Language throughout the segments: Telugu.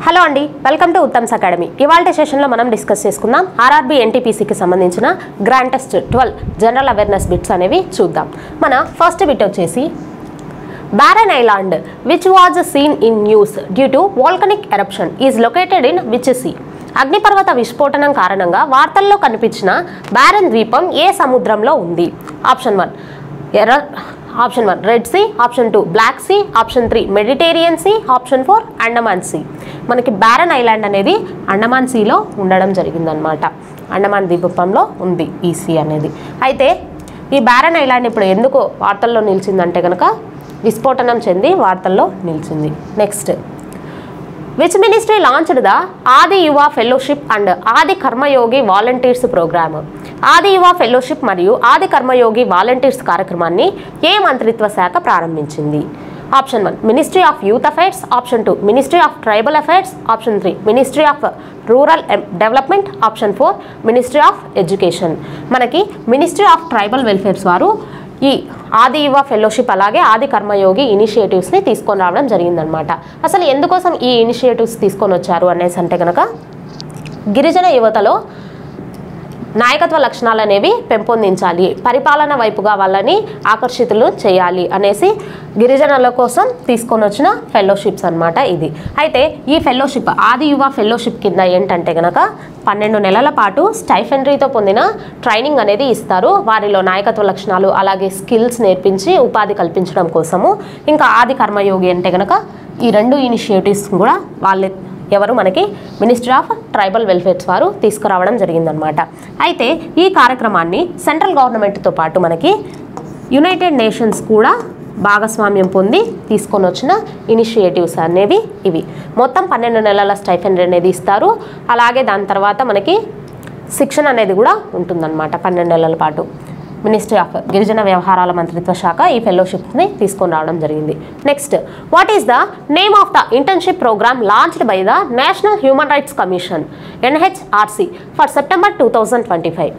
హలో అండి, వెల్కమ్ టు ఉత్తమ్స్ అకాడమీ. ఇవాళ సెషన్లో మనం డిస్కస్ చేసుకుందాం ఆర్ఆర్బీ ఎన్టీపీసీకి సంబంధించిన grand test 12 general awareness bits అనేవి చూద్దాం. మన ఫస్ట్ బిట్ వచ్చేసి Barren Island, which was seen in news due to volcanic eruption, is located in which sea? అగ్నిపర్వత విస్ఫోటనం కారణంగా వార్తల్లో కనిపించిన బారెన్ ద్వీపం ఏ సముద్రంలో ఉంది? Option 1 Red Sea, option 2 Black Sea, option 3 Mediterranean Sea, option 4 Andaman Sea. మనకి బారెన్ ఐలాండ్ అనేది అండమాన్ సీలో ఉండడం జరిగిందనమాట. అండమాన్ ద్వీపంలో ఉంది ఈ సీ అనేది. అయితే ఈ బారెన్ ఐలాండ్ ఇప్పుడు ఎందుకు వార్తల్లో నిలిచిందంటే కనుక విస్ఫోటనం చెంది వార్తల్లో నిలిచింది. Next, which ministry launched the ఆది యువ ఫెలోషిప్ అండ్ ఆది కర్మయోగి వాలంటీర్స్ ప్రోగ్రామ్? ఆది యువ ఫెలోషిప్ మరియు ఆది కర్మయోగి వాలంటీర్స్ కార్యక్రమాన్ని ఏ మంత్రిత్వ శాఖ ప్రారంభించింది? Option 1 ministry of youth affairs, option 2 ministry of tribal affairs, option 3 ministry of rural development, option 4 ministry of education. మనకి మినిస్ట్రీ ఆఫ్ ట్రైబల్ వెల్ఫేర్స్ వారు ఈ ఆది యువ ఫెలోషిప్ అలాగే ఆది కర్మయోగి ఇనిషియేటివ్స్ని తీసుకొని రావడం జరిగిందనమాట. అసలు ఎందుకోసం ఈ ఇనిషియేటివ్స్ తీసుకొని వచ్చారు అనేసి అంటే కనుక గిరిజన యువతలో నాయకత్వ లక్షణాలు అనేవి పెంపొందించాలి, పరిపాలన వైపుగా వాళ్ళని ఆకర్షితులు చేయాలి అనేసి గిరిజనుల కోసం తీసుకొని వచ్చిన ఫెలోషిప్స్ అనమాట ఇది. అయితే ఈ ఫెలోషిప్ ఆది యువ ఫెలోషిప్ కింద ఏంటంటే కనుక 12 నెలల పాటు స్టైఫెండరీతో పొందిన ట్రైనింగ్ అనేది ఇస్తారు. వారిలో నాయకత్వ లక్షణాలు అలాగే స్కిల్స్ నేర్పించి ఉపాధి కల్పించడం కోసము. ఇంకా ఆది కర్మయోగి అంటే కనుక ఈ 2 ఇనిషియేటివ్స్ కూడా వాళ్ళే ఎవరు మనకి మినిస్ట్రీ ఆఫ్ ట్రైబల్ వెల్ఫేర్స్ వారు తీసుకురావడం జరిగిందనమాట. అయితే ఈ కార్యక్రమాన్ని సెంట్రల్ గవర్నమెంట్తో పాటు మనకి యునైటెడ్ నేషన్స్ కూడా భాగస్వామ్యం పొంది తీసుకొని వచ్చిన ఇనిషియేటివ్స్ అనేవి ఇవి. మొత్తం 12 నెలల స్టైఫెండ్ అనేది ఇస్తారు. అలాగే దాని తర్వాత మనకి శిక్షణ అనేది కూడా ఉంటుందన్నమాట 12 నెలల పాటు. మినిస్ట్రీ ఆఫ్ గిరిజన వ్యవహారాల మంత్రిత్వ శాఖ ఈ ఫెలోషిప్ని తీసుకొని రావడం జరిగింది. Next, what is the name of the internship program launched by the National Human Rights Commission NHRC for September 2025?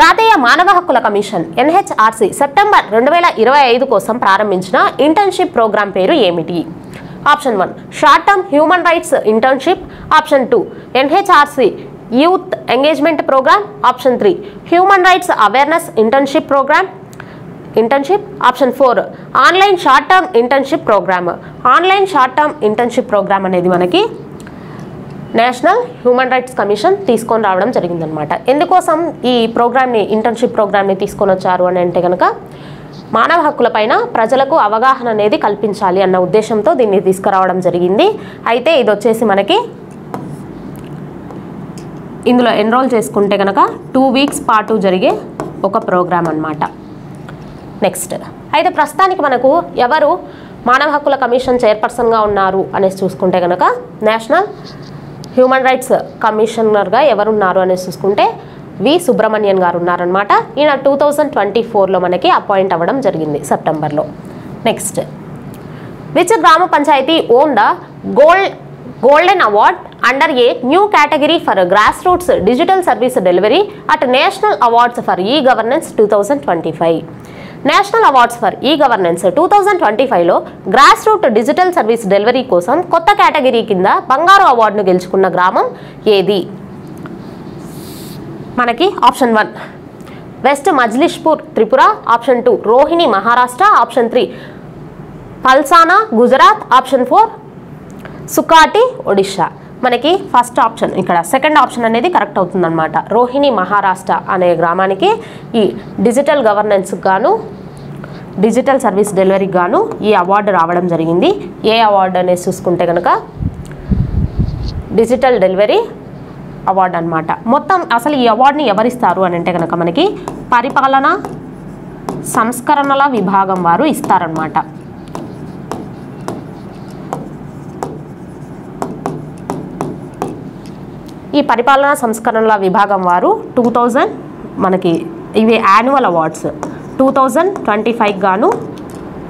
జాతీయ మానవ హక్కుల కమిషన్ NHRC సెప్టెంబర్ 2025 కోసం ప్రారంభించిన ఇంటర్న్షిప్ ప్రోగ్రామ్ పేరు ఏమిటి? Option 1 short term human rights internship, option 2 NHRC youth engagement program, option 3 human rights awareness internship program option 4 online short term internship program. Online short term internship program అనేది మనకి నేషనల్ హ్యూమన్ రైట్స్ కమిషన్ తీసుకొని రావడం జరిగిందనమాట. ఎందుకోసం ఈ ప్రోగ్రామ్ని ఇంటర్న్షిప్ ప్రోగ్రామ్ని తీసుకొని వచ్చారు అని అంటే కనుక మానవ హక్కులపైన ప్రజలకు అవగాహన అనేది కల్పించాలి అన్న ఉద్దేశంతో దీన్ని తీసుకురావడం జరిగింది. అయితే ఇది వచ్చేసి మనకి ఇందులో ఎన్రోల్ చేసుకుంటే కనుక 2 వీక్స్ పాటు జరిగే ఒక ప్రోగ్రామ్ అన్నమాట. నెక్స్ట్, అయితే ప్రస్తుతానికి మనకు ఎవరు మానవ హక్కుల కమిషన్ చైర్పర్సన్గా ఉన్నారు అనేసి చూసుకుంటే కనుక నేషనల్ హ్యూమన్ రైట్స్ కమిషనర్గా ఎవరున్నారు అనేసి చూసుకుంటే వి సుబ్రహ్మణ్యన్ గారు ఉన్నారనమాట. ఈయన 2024లో మనకి అపాయింట్ అవ్వడం జరిగింది సెప్టెంబర్లో. Next, which gram panchayat won the Golden Award under a new category for grassroots digital service delivery at National Awards for E-Governance 2025. National awards for E governance 2025లో grass root digital service delivery కోసం కొత్త కేటగిరీ కింద బంగారు అవార్డును గెలుచుకున్న గ్రామం ఏది? మనకి option 1 west Majlishpur Tripura, option 2 Rohini Maharashtra, option 3 Palsana Gujarat, option 4 Sukati Odisha. మనకి ఫస్ట్ ఆప్షన్ ఇక్కడ సెకండ్ ఆప్షన్ అనేది కరెక్ట్ అవుతుందన్నమాట. రోహిణి మహారాష్ట్ర అనే గ్రామానికి ఈ డిజిటల్ గవర్నెన్స్ గాను డిజిటల్ సర్వీస్ డెలివరీకి గాను ఈ అవార్డు రావడం జరిగింది. ఏ అవార్డు అనేది చూసుకుంటే కనుక డిజిటల్ డెలివరీ అవార్డు అనమాట. మొత్తం అసలు ఈ అవార్డుని ఎవరిస్తారు అని అంటే కనుక మనకి పరిపాలన సంస్కరణల విభాగం వారు ఇస్తారనమాట. ఈ పరిపాలనా సంస్కరణల విభాగం వారు 2000 మనకి ఇవి యాన్యువల్ అవార్డ్స్ 2025 గాను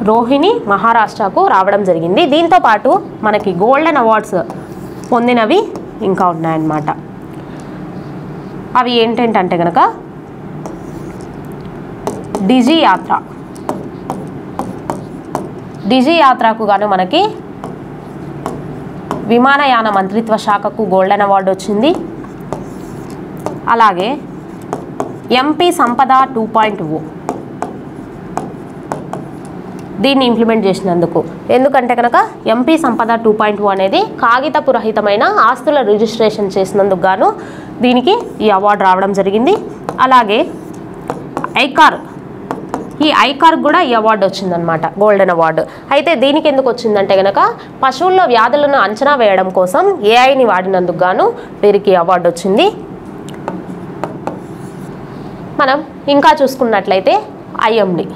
రోహిణి మహారాష్ట్రకు రావడం జరిగింది. దీంతో పాటు మనకి గోల్డెన్ అవార్డ్స్ పొందినవి ఇంకా ఉన్నాయన్నమాట. అవి ఏంటంటే కనుక డిజి యాత్రకు గాను మనకి విమానయాన మంత్రిత్వ శాఖకు గోల్డెన్ అవార్డు వచ్చింది. అలాగే ఎంపీ సంపద 2.0 దీన్ని ఇంప్లిమెంట్ చేసినందుకు. ఎందుకంటే కనుక ఎంపీ సంపద 2.0 అనేది కాగితపు రహితమైన ఆస్తుల రిజిస్ట్రేషన్ చేసినందుకు గాను దీనికి ఈ అవార్డు రావడం జరిగింది. అలాగే ఐకార్, ఈ ఐకార్ కూడా ఈ అవార్డు వచ్చిందనమాట, గోల్డెన్ అవార్డు. అయితే దీనికి ఎందుకు వచ్చిందంటే కనుక పశువుల్లో వ్యాధులను అంచనా వేయడం కోసం ఏఐని వాడినందుకు గాను వీరికి అవార్డు వచ్చింది. మనం ఇంకా చూసుకున్నట్లయితే ఐఎండి,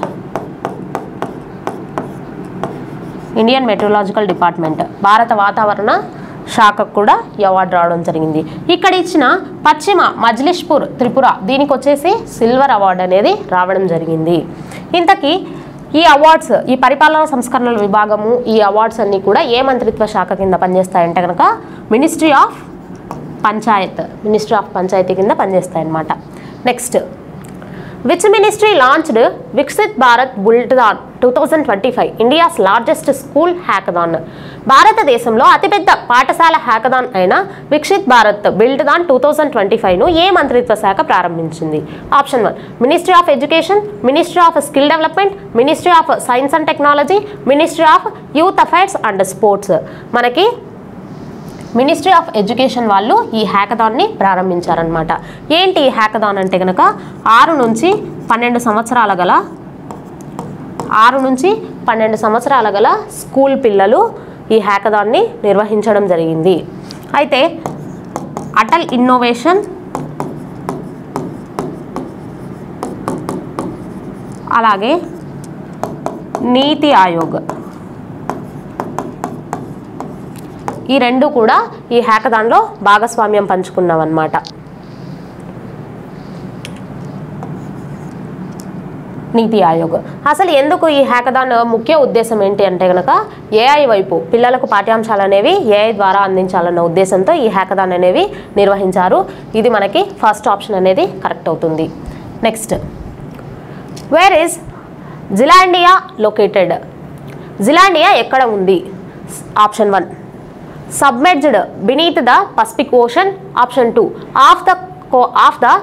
ఇండియన్ మెట్రోలాజికల్ డిపార్ట్మెంట్, భారత వాతావరణ శాఖకు కూడా ఈ అవార్డు రావడం జరిగింది. ఇక్కడ ఇచ్చిన పశ్చిమ మజ్లిష్పూర్ త్రిపుర, దీనికి వచ్చేసి సిల్వర్ అవార్డు అనేది రావడం జరిగింది. ఇంతకీ ఈ అవార్డ్స్, ఈ పరిపాలనా సంస్కరణల విభాగము, ఈ అవార్డ్స్ అన్నీ కూడా ఏ మంత్రిత్వ శాఖ కింద పనిచేస్తాయంటే కనుక మినిస్ట్రీ ఆఫ్ పంచాయతీ కింద పనిచేస్తాయి అన్నమాట. Next, which ministry launched Viksit Bharat buildathon 2025, India's largest school hackathon? భారతదేశంలో అతిపెద్ద పాఠశాల హ్యాకథాన్ అయిన వికసిత్ భారత్ బిల్టాన్ 2025ను ఏ మంత్రిత్వ శాఖ ప్రారంభించింది? Option 1 ministry of education, ministry of skill development, ministry of science and technology, ministry of youth affairs and sports. మనకి మినిస్ట్రీ ఆఫ్ ఎడ్యుకేషన్ వాళ్ళు ఈ హ్యాకథాన్ని ప్రారంభించారనమాట. ఏంటి ఈ హ్యాకథాన్ అంటే కనుక 6 నుంచి 12 సంవత్సరాల గల స్కూల్ పిల్లలు ఈ హ్యాకథాన్ని నిర్వహించడం జరిగింది. అయితే అటల్ ఇన్నోవేషన్, అలాగే నీతి ఆయోగ్, ఈ రెండు కూడా ఈ హ్యాకథాన్లో భాగస్వామ్యం పంచుకున్నామన్నమాట. నీతి ఆయోగ్ అసలు ఎందుకు ఈ హ్యాకథాన్ ముఖ్య ఉద్దేశం ఏంటి అంటే కనుక ఏఐ వైపు పిల్లలకు పాఠ్యాంశాలు అనేవి ఏఐ ద్వారా అందించాలన్న ఉద్దేశంతో ఈ హ్యాకథాన్ అనేవి నిర్వహించారు. ఇది మనకి ఫస్ట్ ఆప్షన్ అనేది కరెక్ట్ అవుతుంది. Next, where is Zealandia located? Zealandia ఎక్కడ ఉంది? Option 1 submerged beneath the Pacific Ocean, option 2 off the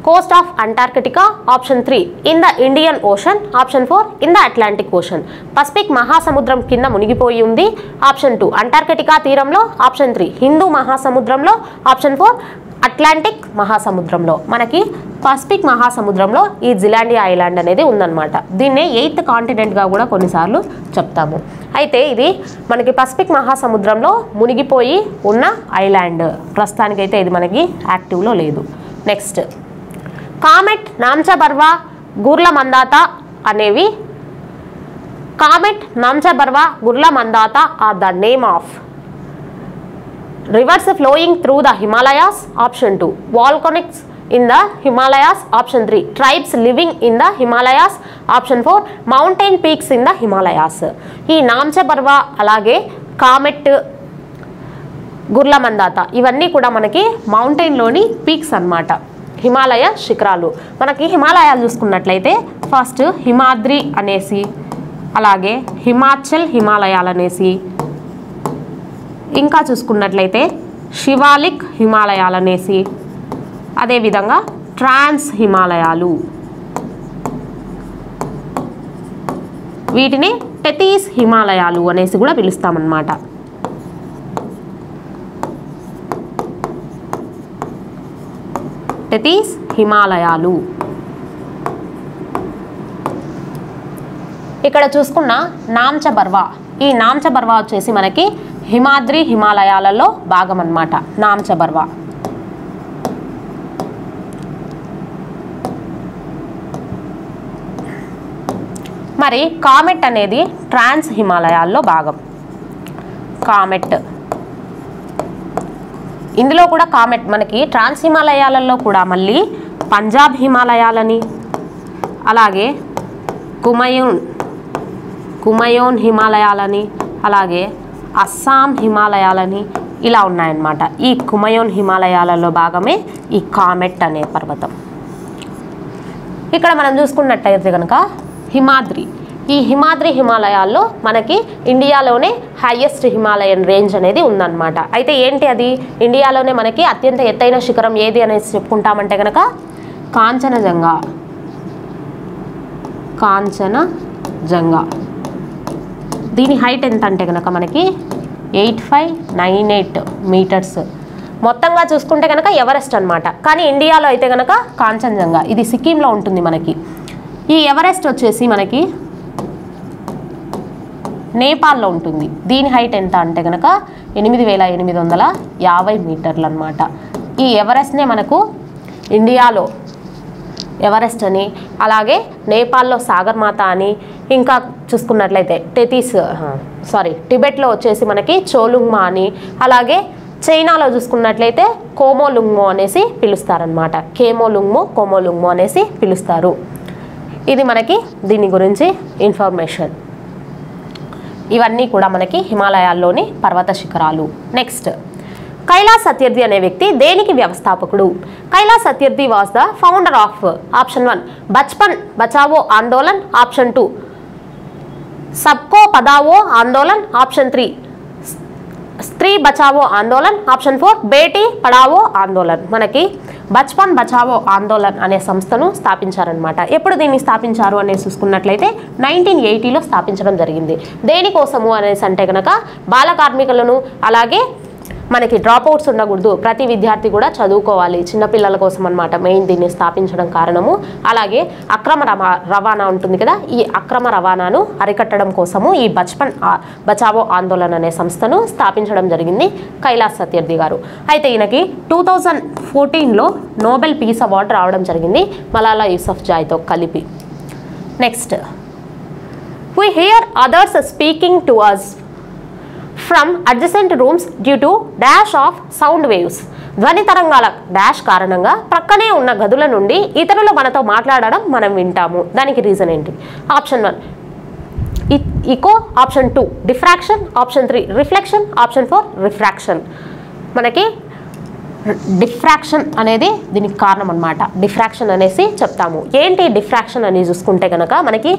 coast of Antarctica, option 3 in the Indian Ocean, option 4 in the Atlantic Ocean. Pacific మహాసముద్రం కింద మునిగిపోయి ఉంది, ఆప్షన్ 2 అంటార్కిటికా తీరంలో, ఆప్షన్ 3 హిందూ మహాసముద్రంలో, ఆప్షన్ 4 అట్లాంటిక్ మహాసముద్రంలో. మనకి పసిఫిక్ మహాసముద్రంలో ఈ జిలాండియా ఐలాండ్ అనేది ఉందన్నమాట. దీన్నే 8th కాంటినెంట్గా కూడా కొన్నిసార్లు చెప్తాము. అయితే ఇది మనకి పసిఫిక్ మహాసముద్రంలో మునిగిపోయి ఉన్న ఐలాండ్. ప్రస్తుతానికైతే ఇది మనకి యాక్టివ్లో లేదు. నెక్స్ట్, కామెట్, నామ్చబర్వా, గుర్ల మందాత అనేవి, Kamet, Namcha Barwa, Gurla Mandhata are the name of rivers flowing through the Himalayas, option 2 volcanics in the Himalayas, option 3 tribes living in the Himalayas, option 4 mountain peaks in the Himalayas. ఈ నామ్చబర్వా అలాగే కామెట్, గుర్ల మందాత ఇవన్నీ కూడా మనకి మౌంటైన్లోని పీక్స్ అన్నమాట, హిమాలయ శిఖరాలు. మనకి హిమాలయాలు చూసుకున్నట్లయితే ఫస్ట్ హిమాద్రి అనేసి, అలాగే హిమాచల్ హిమాలయాలు అనేసి, ఇంకా చూసుకున్నట్లయితే శివాలిక్ హిమాలయాలు అనేసి, అదేవిధంగా ట్రాన్స్ హిమాలయాలు, వీటిని టెథీస్ హిమాలయాలు అనేసి కూడా పిలుస్తామన్నమాట. టెథీస్ హిమాలయాలు. ఇక్కడ చూసుకున్న నామ్చబర్వా, ఈ నామ్చబర్వా వచ్చేసి మనకి హిమాద్రి హిమాలయాలలో భాగం అన్నమాట. నామ్చబర్వా మరి కామెట్ అనేది ట్రాన్స్ హిమాలయాల్లో భాగం. కామెట్ ఇందులో కూడా కామెట్ మనకి ట్రాన్స్ హిమాలయాలలో కూడా మళ్ళీ పంజాబ్ హిమాలయాలని, అలాగే కుమయోన్ హిమాలయాలని, అలాగే అస్సాం హిమాలయాలని ఇలా ఉన్నాయన్నమాట. ఈ కుమయోన్ హిమాలయాలలో భాగమే ఈ కామెట్ అనే పర్వతం. ఇక్కడ మనం చూసుకున్నట్టయితే కనుక హిమాద్రి, ఈ హిమాద్రి హిమాలయాల్లో మనకి ఇండియాలోనే హైయెస్ట్ హిమాలయన్ రేంజ్ అనేది ఉందన్నమాట. అయితే ఏంటి అది, ఇండియాలోనే మనకి అత్యంత ఎత్తైన శిఖరం ఏది అనేది చెప్పుకుంటామంటే కనుక కాంచనజంగా. దీని హైట్ ఎంత అంటే కనుక మనకి 8598 మీటర్స్. మొత్తంగా చూసుకుంటే కనుక ఎవరెస్ట్ అనమాట. కానీ ఇండియాలో అయితే కనుక కాంచనజంగా, ఇది సిక్కింలో ఉంటుంది మనకి. ఈ ఎవరెస్ట్ వచ్చేసి మనకి నేపాల్లో ఉంటుంది. దీని హైట్ ఎంత అంటే కనుక 8850 మీటర్లు అనమాట. ఈ ఎవరెస్ట్నే మనకు ఇండియాలో ఎవరెస్ట్ అని, అలాగే నేపాల్లో సాగర్మాత అని, ఇంకా చూసుకున్నట్లయితే టిబెట్లో వచ్చేసి మనకి చోలుంగ్మా అని, అలాగే చైనాలో చూసుకున్నట్లయితే కోమోలుంగ్మో అనేసి పిలుస్తారనమాట. కోమోలుంగ్మో అనేసి పిలుస్తారు. ఇది మనకి దీని గురించి ఇన్ఫర్మేషన్. ఇవన్నీ కూడా మనకి హిమాలయాల్లోని పర్వత శిఖరాలు. నెక్స్ట్, కైలాస్ సత్యర్థి అనే వ్యక్తి దేనికి వ్యవస్థాపకుడు? Kailash Satyarthi was the founder of option 1 Bachpan Bachao Andolan, option 2 Sabko Padhao Andolan, option 3 Stree Bachao Andolan, option 4 Beti Padhao Andolan. మనకి బచ్పన్ బచావో ఆందోళన్ అనే సంస్థను స్థాపించారనమాట. ఎప్పుడు దీన్ని స్థాపించారు అనేది చూసుకున్నట్లయితే 1980లో స్థాపించడం జరిగింది. దేనికోసము అనేసి అంటే కనుక బాల కార్మికులను, అలాగే మనకి డ్రాప్ అవుట్స్ ఉండకూడదు, ప్రతి విద్యార్థి కూడా చదువుకోవాలి, చిన్నపిల్లల కోసం అనమాట మెయిన్ దీన్ని స్థాపించడం కారణము. అలాగే అక్రమ రవాణా ఉంటుంది కదా, ఈ అక్రమ రవాణాను అరికట్టడం కోసము ఈ బచ్పన్ బచావో ఆందోళన్ అనే సంస్థను స్థాపించడం జరిగింది కైలాస్ సత్యర్థి గారు. అయితే ఈయనకి 2014లో నోబెల్ పీస్ అవార్డు రావడం జరిగింది మలాలా యూసఫ్జాయ్తో కలిపి. Next, we hear others speaking to us from adjacent rooms due to dash of sound waves. ధ్వని తరంగాల డాష్ కారణంగా ప్రక్కనే ఉన్న గదుల నుండి ఇతరులు మనతో మాట్లాడడం మనం వింటాము. దానికి రీజన్ ఏంటి? Option 1 echo, option 2 diffraction, option 3 reflection, option 4 refraction. మనకి డిఫ్రాక్షన్ అనేది దీనికి కారణం అనమాట. డిఫ్రాక్షన్ అనేసి చెప్తాము. ఏంటి డిఫ్రాక్షన్ అని చూసుకుంటే కనుక మనకి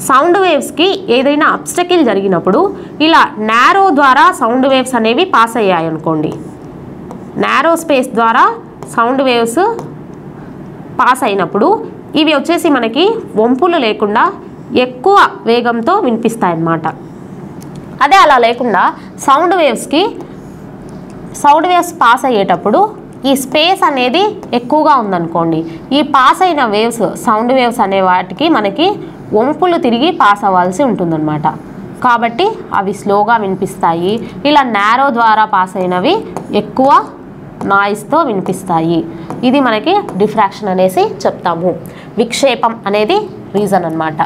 సౌండ్ వేవ్స్కి ఏదైనా అబ్స్టకిల్ జరిగినప్పుడు ఇలా నారో ద్వారా సౌండ్ వేవ్స్ అనేవి పాస్ అయ్యాయి అనుకోండి. నారో స్పేస్ ద్వారా సౌండ్ వేవ్స్ పాస్ అయినప్పుడు ఇవి వచ్చేసి మనకి వంపులు లేకుండా ఎక్కువ వేగంతో వినిపిస్తాయి అన్నమాట. అదే అలా లేకుండా సౌండ్ వేవ్స్ పాస్ అయ్యేటప్పుడు ఈ స్పేస్ అనేది ఎక్కువగా ఉందనుకోండి, ఈ పాస్ అయిన వేవ్స్ సౌండ్ వేవ్స్ అనే వాటికి మనకి వంపులు తిరిగి పాస్ అవ్వాల్సి ఉంటుందన్నమాట. కాబట్టి అవి స్లోగా వినిపిస్తాయి. ఇలా నారో ద్వారా పాస్ అయినవి ఎక్కువ నాయిస్తో వినిపిస్తాయి. ఇది మనకి డిఫ్రాక్షన్ అనేసి చెప్తాము. విక్షేపం అనేది రీజన్ అన్నమాట.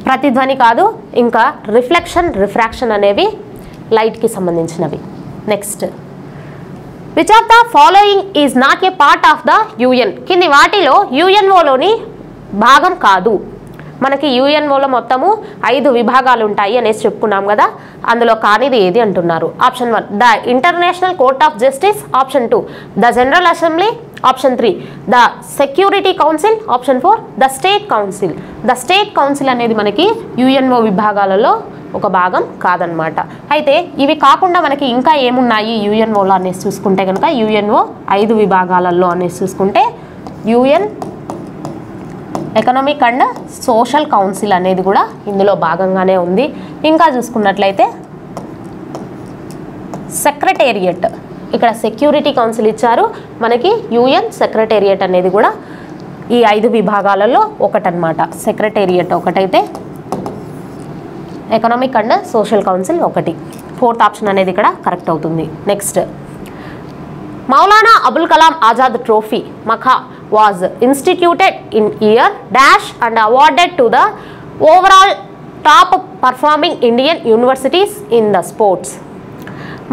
ప్రతిధ్వని కాదు. ఇంకా రిఫ్రాక్షన్ అనేవి లైట్కి సంబంధించినవి. Next, which of the following is not A part of the UN? కింది వాటిలో యుఎన్ఓలోని భాగం కాదు. మనకి యుఎన్ఓలో మొత్తము 5 విభాగాలు ఉంటాయి అనేసి చెప్పుకున్నాం కదా, అందులో కానిది ఏది అంటున్నారు. Option 1 the international court of justice, option 2 the general assembly, option 3 the security council, option 4 the state council. The state council అనేది మనకి యుఎన్ఓ విభాగాలలో ఒక భాగం కాదనమాట. అయితే ఇవి కాకుండా మనకి ఇంకా ఏమున్నాయి యుఎన్ఓలో అనేసి చూసుకుంటే కనుక యుఎన్ఓ 5 విభాగాలలో అనేసి చూసుకుంటే UN economic and social council అనేది కూడా ఇందులో భాగంగానే ఉంది. ఇంకా చూసుకున్నట్లయితే సెక్రటేరియట్, ఇక్కడ సెక్యూరిటీ కౌన్సిల్ ఇచ్చారు మనకి, యుఎన్ సెక్రటేరియట్ అనేది కూడా ఈ 5 విభాగాలలో ఒకటనమాట. సెక్రటేరియట్ ఒకటైతే ఎకనామిక్ అండ్ సోషల్ కౌన్సిల్ ఒకటి. 4th ఆప్షన్ అనేది ఇక్కడ కరెక్ట్ అవుతుంది. Next, Maulana Abul Kalam Azad trophy Magha was instituted in year dash and awarded to the overall top performing Indian universities in the sports.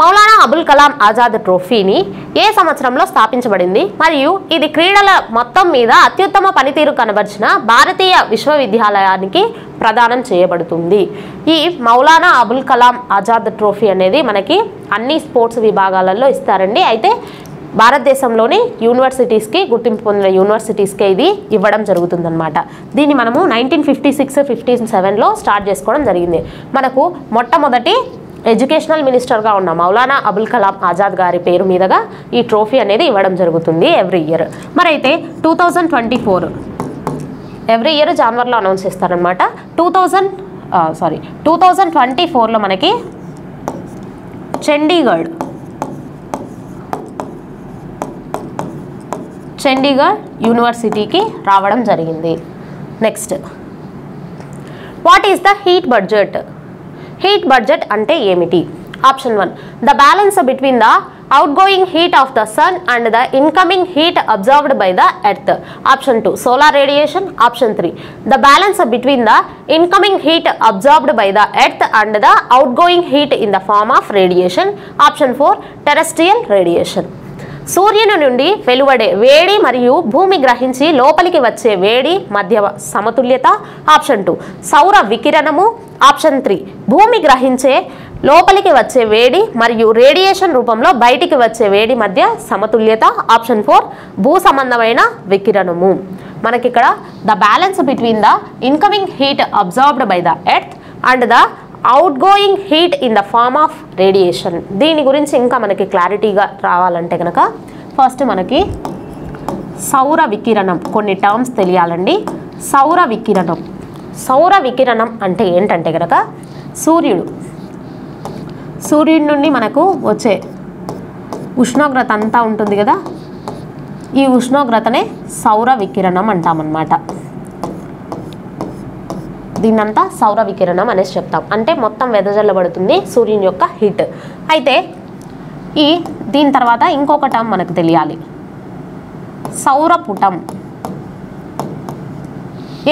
Maulana Abul Kalam Azad ట్రోఫీని ఏ సంవత్సరంలో స్థాపించబడింది మరియు ఇది క్రీడల మొత్తం మీద అత్యుత్తమ పనితీరు కనబరిచిన భారతీయ విశ్వవిద్యాలయానికి ప్రదానం చేయబడుతుంది. ఈ మౌలానా అబుల్ కలాం ఆజాద్ ట్రోఫీ అనేది మనకి అన్ని స్పోర్ట్స్ విభాగాలలో ఇస్తారండి. అయితే భారతదేశంలోని యూనివర్సిటీస్కి, గుర్తింపు పొందిన యూనివర్సిటీస్కే ఇది ఇవ్వడం జరుగుతుందన్నమాట. దీన్ని మనము 1956-57లో స్టార్ట్ చేసుకోవడం జరిగింది. మనకు మొట్టమొదటి ఎడ్యుకేషనల్ మినిస్టర్గా ఉన్న మౌలానా అబుల్ కలాం ఆజాద్ గారి పేరు మీదుగా ఈ ట్రోఫీ అనేది ఇవ్వడం జరుగుతుంది ఎవ్రీ ఇయర్. మరైతే 2024 ఎవ్రీ ఇయర్ జనవరిలో అనౌన్స్ చేస్తారనమాట. 2024లో మనకి చండీగఢ్ యూనివర్సిటీకి రావడం జరిగింది. Next, what is the heat budget? Heat budget అంటే ఏమిటి? Option 1, the balance between the outgoing heat of the sun and the incoming heat absorbed by the earth. Option 2, solar radiation. Option 3, the balance between the incoming heat absorbed by the earth and the outgoing heat in the form of radiation. Option 4, terrestrial radiation. సూర్యుని నుండి వెలువడే వేడి మరియు భూమి గ్రహించి లోపలికి వచ్చే వేడి మధ్య సమతుల్యత. ఆప్షన్ 2, సౌర వికిరణము. ఆప్షన్ 3, భూమి గ్రహించే లోపలికి వచ్చే వేడి మరియు రేడియేషన్ రూపంలో బయటికి వచ్చే వేడి మధ్య సమతుల్యత. ఆప్షన్ 4, భూ సంబంధమైన వికిరణము. మనకి ఇక్కడ the balance between the incoming heat absorbed by the earth and the outgoing heat in the form of radiation. దీని గురించి ఇంకా మనకి క్లారిటీగా రావాలంటే కనుక ఫస్ట్ మనకి సౌర వికిరణం కొన్ని టర్మ్స్ తెలియాలండి. సౌర వికిరణం అంటే ఏంటంటే కనుక సూర్యుడి నుండి మనకు వచ్చే ఉష్ణోగ్రత అంతా ఉంటుంది కదా, ఈ ఉష్ణోగ్రతనే సౌర వికిరణం అంటామన్నమాట. దీన్నంతా సౌర వికిరణం అనేసి చెప్తాం. అంటే మొత్తం వెదజల్లబడుతుంది సూర్యుని యొక్క హీట్. అయితే దీని తర్వాత ఇంకొక టర్మ్ మనకు తెలియాలి, సౌరపుటం.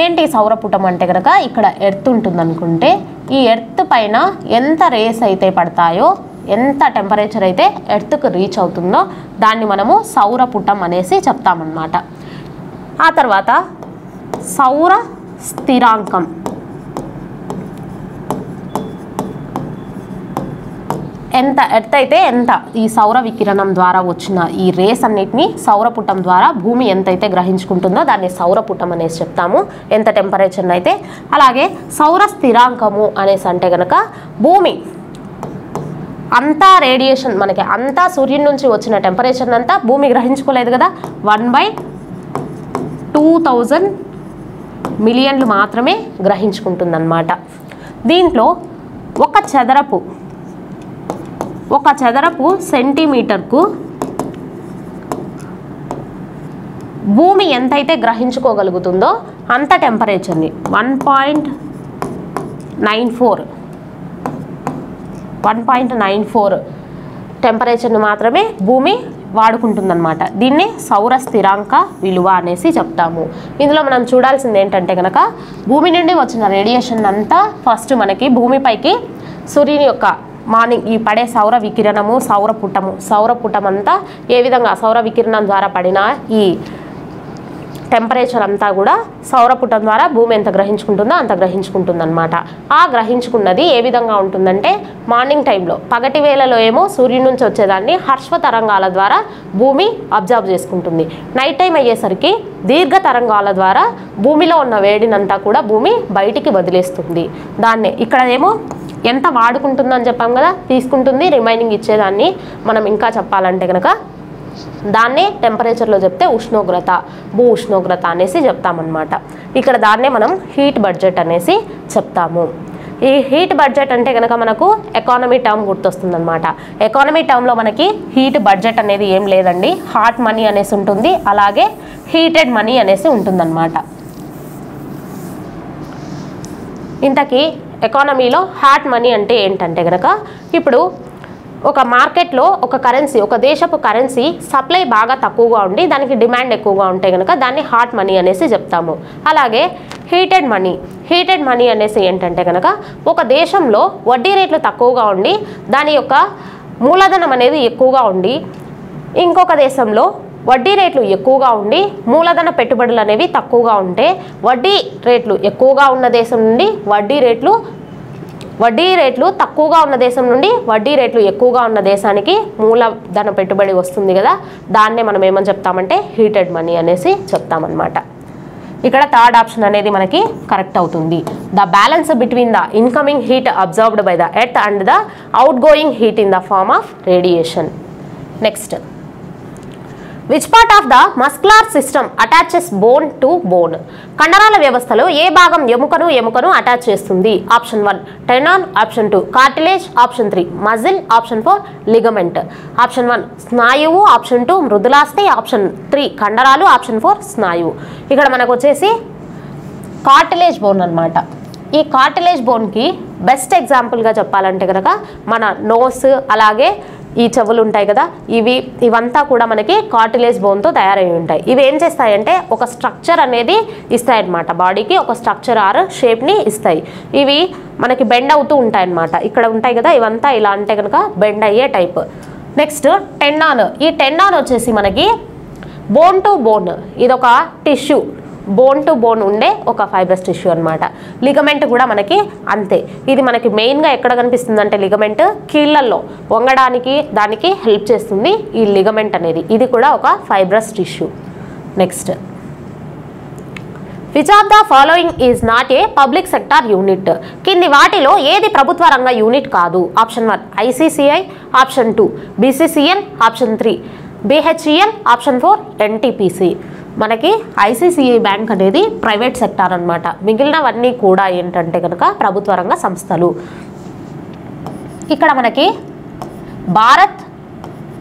ఏంటి సౌరపుటం అంటే కనుక ఇక్కడ ఎర్త్ ఉంటుంది అనుకుంటే ఈ ఎర్త్ పైన ఎంత రేస్ అయితే పడతాయో, ఎంత టెంపరేచర్ అయితే ఎర్త్కు రీచ్ అవుతుందో దాన్ని మనము సౌరపుటం అనేసి చెప్తామన్నమాట. ఆ తర్వాత సౌర స్థిరాంకం. ఎంత ఎర్త్ అయితే ఎంత ఈ సౌర వికిరణం ద్వారా వచ్చిన ఈ రేస్ అన్నిటిని సౌరపుటం ద్వారా భూమి ఎంతైతే గ్రహించుకుంటుందో దాన్ని సౌరపుటం అనేసి చెప్తాము, ఎంత టెంపరేచర్ అయితే. అలాగే సౌర స్థిరాంకము అనేసి అంటే కనుక భూమి అంతా రేడియేషన్, మనకి అంతా సూర్యుని నుంచి వచ్చిన టెంపరేచర్ అంతా భూమి గ్రహించుకోలేదు కదా, 1/2000 మిలియన్లు మాత్రమే గ్రహించుకుంటుందన్నమాట. దీంట్లో ఒక చదరపు సెంటీమీటర్కు భూమి ఎంతైతే గ్రహించుకోగలుగుతుందో అంత టెంపరేచర్ని 1.94 టెంపరేచర్ని మాత్రమే భూమి వాడుకుంటుందన్నమాట. దీన్ని సౌర స్థిరాంక విలువ అనేసి చెప్తాము. ఇందులో మనం చూడాల్సింది ఏంటంటే కనుక భూమి నుండి వచ్చిన రేడియేషన్ అంతా ఫస్ట్ మనకి భూమిపైకి సూర్యుని యొక్క మార్నింగ్ ఈ పడే సౌర వికిరణము, సౌరపుటం అంతా ఏ విధంగా సౌర వికిరణం ద్వారా పడిన ఈ టెంపరేచర్ అంతా కూడా సౌరపుటం ద్వారా భూమి ఎంత గ్రహించుకుంటుందో అంత గ్రహించుకుంటుందన్నమాట. ఆ గ్రహించుకున్నది ఏ విధంగా ఉంటుందంటే మార్నింగ్ టైంలో, పగటి వేళలో ఏమో సూర్యుడి నుంచి వచ్చేదాన్ని హర్ష తరంగాల ద్వారా భూమి అబ్జర్వ్ చేసుకుంటుంది. నైట్ టైం అయ్యేసరికి దీర్ఘ తరంగాల ద్వారా భూమిలో ఉన్న వేడినంతా కూడా భూమి బయటికి వదిలేస్తుంది. దాన్నే ఇక్కడ ఏమో ఎంత వాడుకుంటుందని చెప్పాం కదా, తీసుకుంటుంది, రిమైనింగ్ ఇచ్చేదాన్ని మనం ఇంకా చెప్పాలంటే కనుక దాన్నే టెంపరేచర్లో చెప్తే ఉష్ణోగ్రత, భూ ఉష్ణోగ్రత అనేసి చెప్తామన్నమాట. ఇక్కడ దాన్నే మనం హీట్ బడ్జెట్ అనేసి చెప్తాము. ఈ హీట్ బడ్జెట్ అంటే కనుక మనకు ఎకానమీ టర్మ్ గుర్తొస్తుందన్నమాట. ఎకానమీ టర్మ్లో మనకి హీట్ బడ్జెట్ అనేది ఏం లేదండి, హాట్ మనీ అనేసి ఉంటుంది, అలాగే హీటెడ్ మనీ అనేసి ఉంటుందన్నమాట. ఇంతకీ ఎకానమీలో హాట్ మనీ అంటే ఏంటంటే కనుక ఇప్పుడు ఒక మార్కెట్లో ఒక కరెన్సీ, ఒక దేశపు కరెన్సీ సప్లై బాగా తక్కువగా ఉండి దానికి డిమాండ్ ఎక్కువగా ఉంటే కనుక దాన్ని హాట్ మనీ అనేసి చెప్తాము. అలాగే హీటెడ్ మనీ అనేసి ఏంటంటే కనుక ఒక దేశంలో వడ్డీ రేట్లు తక్కువగా ఉండి దాని యొక్క మూలధనం అనేది ఎక్కువగా ఉండి ఇంకొక దేశంలో వడ్డీ రేట్లు ఎక్కువగా ఉండి మూలధన పెట్టుబడులు అనేవి తక్కువగా ఉంటే వడ్డీ రేట్లు ఎక్కువగా ఉన్న దేశం నుండి వడ్డీ రేట్లు వడ్డీ రేట్లు తక్కువగా ఉన్న దేశం నుండి వడ్డీ రేట్లు ఎక్కువగా ఉన్న దేశానికి మూలధన పెట్టుబడి వస్తుంది కదా, దాన్నే మనం ఏమని చెప్తామంటే హీటెడ్ మనీ అనేసి చెప్తామన్నమాట. ఇక్కడ థర్డ్ ఆప్షన్ అనేది మనకి కరెక్ట్ అవుతుంది. The balance between the incoming heat observed by the earth and the outgoing heat in the form of radiation. Next, which part of the muscular system attaches bone to bone? కండరాల వ్యవస్థలో ఏ భాగం ఎముకను అటాచ్ చేస్తుంది? Option 1 tendon, option 2 cartilage, option 3 muscle, option 4 ligament. Option 1 స్నాయువు, ఆప్షన్ 2 మృదులాస్థి, ఆప్షన్ 3 కండరాలు, ఆప్షన్ 4 స్నాయువు. ఇక్కడ మనకు వచ్చేసి కార్టిలేజ్ బోన్ అన్నమాట. ఈ కార్టిలేజ్ బోన్కి బెస్ట్ ఎగ్జాంపుల్గా చెప్పాలంటే కనుక మన నోస్, అలాగే ఈ చెవులు ఉంటాయి కదా, ఇవంతా కూడా మనకి కార్టిలేజ్ బోన్తో తయారై ఉంటాయి. ఇవి ఏం చేస్తాయంటే ఒక స్ట్రక్చర్ అనేది ఇస్తాయి అన్నమాట, బాడీకి ఒక స్ట్రక్చర్ ఆర్ షేప్ని ఇస్తాయి. ఇవి మనకి బెండ్ అవుతూ ఉంటాయి అన్నమాట. ఇక్కడ ఉంటాయి కదా, ఇవంతా ఇలా అంటే కనుక బెండ్ అయ్యే టైప్. Next tendon. ఈ టెండాన్ వచ్చేసి మనకి బోన్ టు బోన్, ఇదొక టిష్యూ, బోన్ టు బోన్ ఉండే ఒక ఫైబ్రస్ టిష్యూ అనమాట. లిగమెంట్ కూడా మనకి అంతే. ఇది మనకి మెయిన్గా ఎక్కడ కనిపిస్తుంది అంటే లిగమెంట్ కీళ్ళల్లో వంగడానికి దానికి హెల్ప్ చేస్తుంది ఈ లిగమెంట్ అనేది. ఇది కూడా ఒక fibrous tissue. Next, which of the following is not a public sector unit? కింది వాటిలో ఏది ప్రభుత్వ రంగ యూనిట్ కాదు? Option 1 ICICI, option 2 BCCL, option 3 BHEL, option 4 NTPC. మనకి ఐసిసిఐ బ్యాంక్ అనేది ప్రైవేట్ సెక్టార్ అనమాట. మిగిలినవన్నీ కూడా ఏంటంటే కనుక ప్రభుత్వ రంగ సంస్థలు. ఇక్కడ మనకి Bharat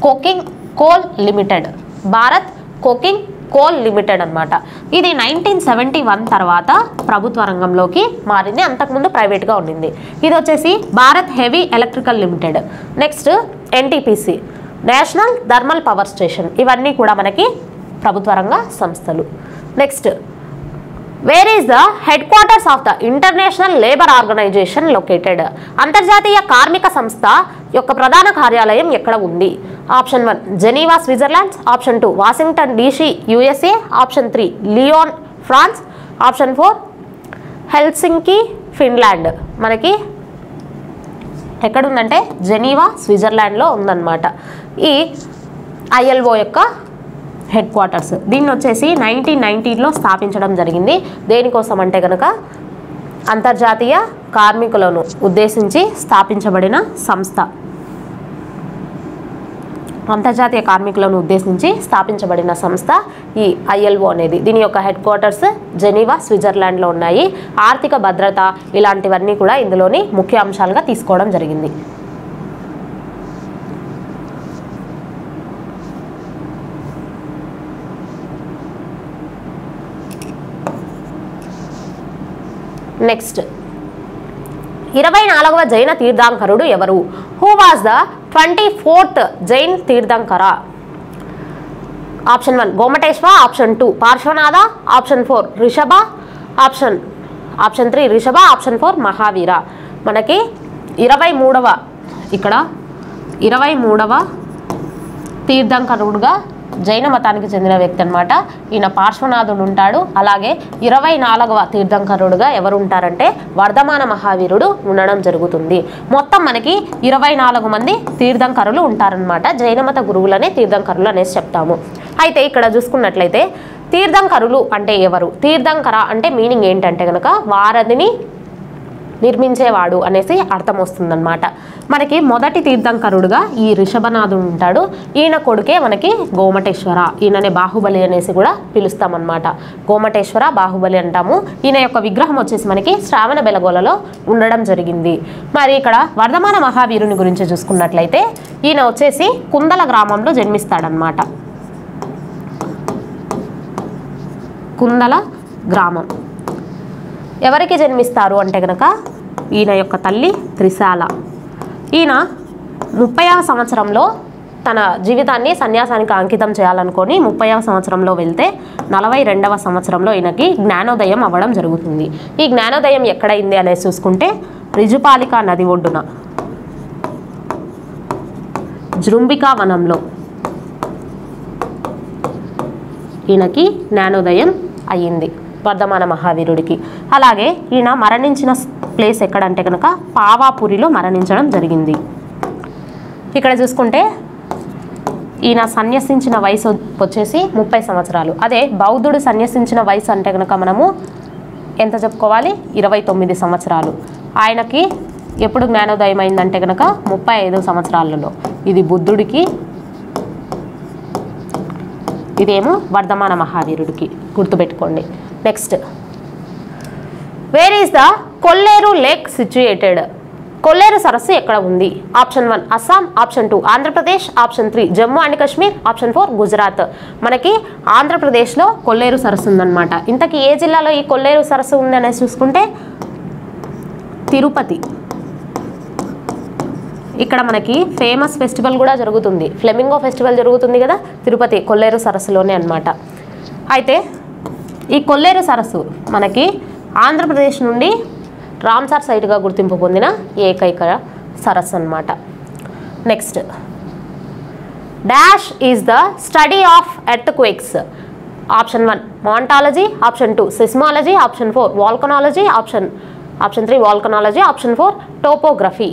coking coal limited, Bharat coking coal limited అనమాట. ఇది 1971 తర్వాత ప్రభుత్వ రంగంలోకి మారింది, అంతకుముందు ప్రైవేట్గా ఉండింది. ఇది వచ్చేసి Bharat Heavy Electrical Limited. Next NTPC, National Thermal Power Station. ఇవన్నీ కూడా మనకి ప్రభుత్వ రంగ సంస్థలు. Next, where is the headquarters of the International Labour Organization located? అంతర్జాతీయ కార్మిక సంస్థ యొక్క ప్రధాన కార్యాలయం ఎక్కడ ఉంది? Option 1 Geneva Switzerland, option 2 Washington DC USA, option 3 Lyon France, option 4 Helsinki Finland. మనకి ఎక్కడుందంటే జెనీవా స్విట్జర్లాండ్లో ఉందన్నమాట ఈ ఐఎల్ఓ యొక్క హెడ్ క్వార్టర్స్. దీన్ని వచ్చేసి 1990లో స్థాపించడం జరిగింది. దేనికోసం అంటే కనుక అంతర్జాతీయ కార్మికులను ఉద్దేశించి స్థాపించబడిన సంస్థ. అంతర్జాతీయ కార్మికులను ఉద్దేశించి స్థాపించబడిన సంస్థ ఈ ఐఎల్ఓ అనేది. దీని యొక్క హెడ్ క్వార్టర్స్ జెనీవా స్విట్జర్లాండ్లో ఉన్నాయి. ఆర్థిక భద్రత ఇలాంటివన్నీ కూడా ఇందులోని ముఖ్య అంశాలుగా తీసుకోవడం జరిగింది. నెక్స్ట్, 24వ జైన తీర్థంకరుడు ఎవరు? Who was the 24th Jain Tirthankara? Option 1 Gomateshwara, option 2 Parshvanatha, option 4 Rishabha, option 3 Rishabha, option 4 Mahavira. మనకి 23వ ఇక్కడ 23వ తీర్థంకరుడుగా జైన మతానికి చెందిన వ్యక్తి అనమాట. ఈయన పార్శ్వనాథుడు ఉంటాడు. అలాగే 24వ తీర్థంకరుడుగా ఎవరు ఉంటారంటే వర్ధమాన మహావీరుడు ఉండడం జరుగుతుంది. మొత్తం మనకి 24 మంది తీర్థంకరులు ఉంటారనమాట. జైనమత గురువులనే తీర్థంకరులు అనేసి చెప్తాము. అయితే ఇక్కడ చూసుకున్నట్లయితే తీర్థంకరులు అంటే ఎవరు? తీర్థంకర అంటే మీనింగ్ ఏంటంటే కనుక వారధిని నిర్మించేవాడు అనేసి అర్థం వస్తుందన్నమాట. మనకి మొదటి తీర్థంకరుడుగా ఈ రిషభనాథుడు ఉంటాడు. ఈయన కొడుకే మనకి గోమటేశ్వర. ఈయననే బాహుబలి అనేసి కూడా పిలుస్తామన్నమాట. గోమటేశ్వర, బాహుబలి అంటాము. ఈయన యొక్క విగ్రహం వచ్చేసి మనకి శ్రావణ బెలగోలలో ఉండడం జరిగింది. మరి ఇక్కడ వర్ధమాన మహావీరుని గురించి చూసుకున్నట్లయితే ఈయన వచ్చేసి కుందల గ్రామంలో జన్మిస్తాడనమాట. కుందల గ్రామం ఎవరికి జన్మిస్తారు అంటే కనుక ఈయన యొక్క తల్లి త్రిశాల. ఈయన 30వ సంవత్సరంలో తన జీవితాన్ని సన్యాసానికి అంకితం చేయాలనుకొని 30వ సంవత్సరంలో వెళ్తే 42వ సంవత్సరంలో ఈయనకి జ్ఞానోదయం అవ్వడం జరుగుతుంది. ఈ జ్ఞానోదయం ఎక్కడైంది అనేసి చూసుకుంటే రిజుపాలిక నది ఒడ్డున జృంభికా వనంలో ఈయనకి జ్ఞానోదయం అయ్యింది వర్ధమాన మహావీరుడికి. అలాగే ఈయన మరణించిన ప్లేస్ ఎక్కడంటే కనుక పావాపురిలో మరణించడం జరిగింది. ఇక్కడ చూసుకుంటే ఈయన సన్యసించిన వయసు వచ్చేసి 30 సంవత్సరాలు. అదే బౌద్ధుడు సన్యసించిన వయసు అంటే కనుక మనము ఎంత చెప్పుకోవాలి, 29 సంవత్సరాలు. ఆయనకి ఎప్పుడు జ్ఞానోదయం అయిందంటే కనుక 35 సంవత్సరాలలో. ఇది బుద్ధుడికి, ఇదేమో వర్ధమాన మహావీరుడికి, గుర్తుపెట్టుకోండి. Next, where is the Kolleru lake situated? Kolleru సరస్సు ఎక్కడ ఉంది? Option 1 Assam, option 2 Andhra Pradesh, option 3 Jammu and Kashmir, option 4 Gujarat. మనకి ఆంధ్రప్రదేశ్లో కొల్లేరు సరస్సు ఉందన్నమాట. ఇంతకీ ఏ జిల్లాలో ఈ కొల్లేరు సరస్సు ఉంది అనేది చూసుకుంటే తిరుపతి. ఇక్కడ మనకి ఫేమస్ ఫెస్టివల్ కూడా జరుగుతుంది, ఫ్లెమింగో ఫెస్టివల్ జరుగుతుంది కదా, తిరుపతి కొల్లేరు సరస్సులోనే అన్నమాట. అయితే ఈ కొల్లేరు సరస్సు మనకి ఆంధ్రప్రదేశ్ నుండి రామ్సార్ సైట్గా గుర్తింపు పొందిన ఏకైక సరస్సు అన్నమాట. Next, dash is the study of earthquakes? Option 1 montology, option 2 seismology, option 4 volcanology, option 3 volcanology, option 4 topography.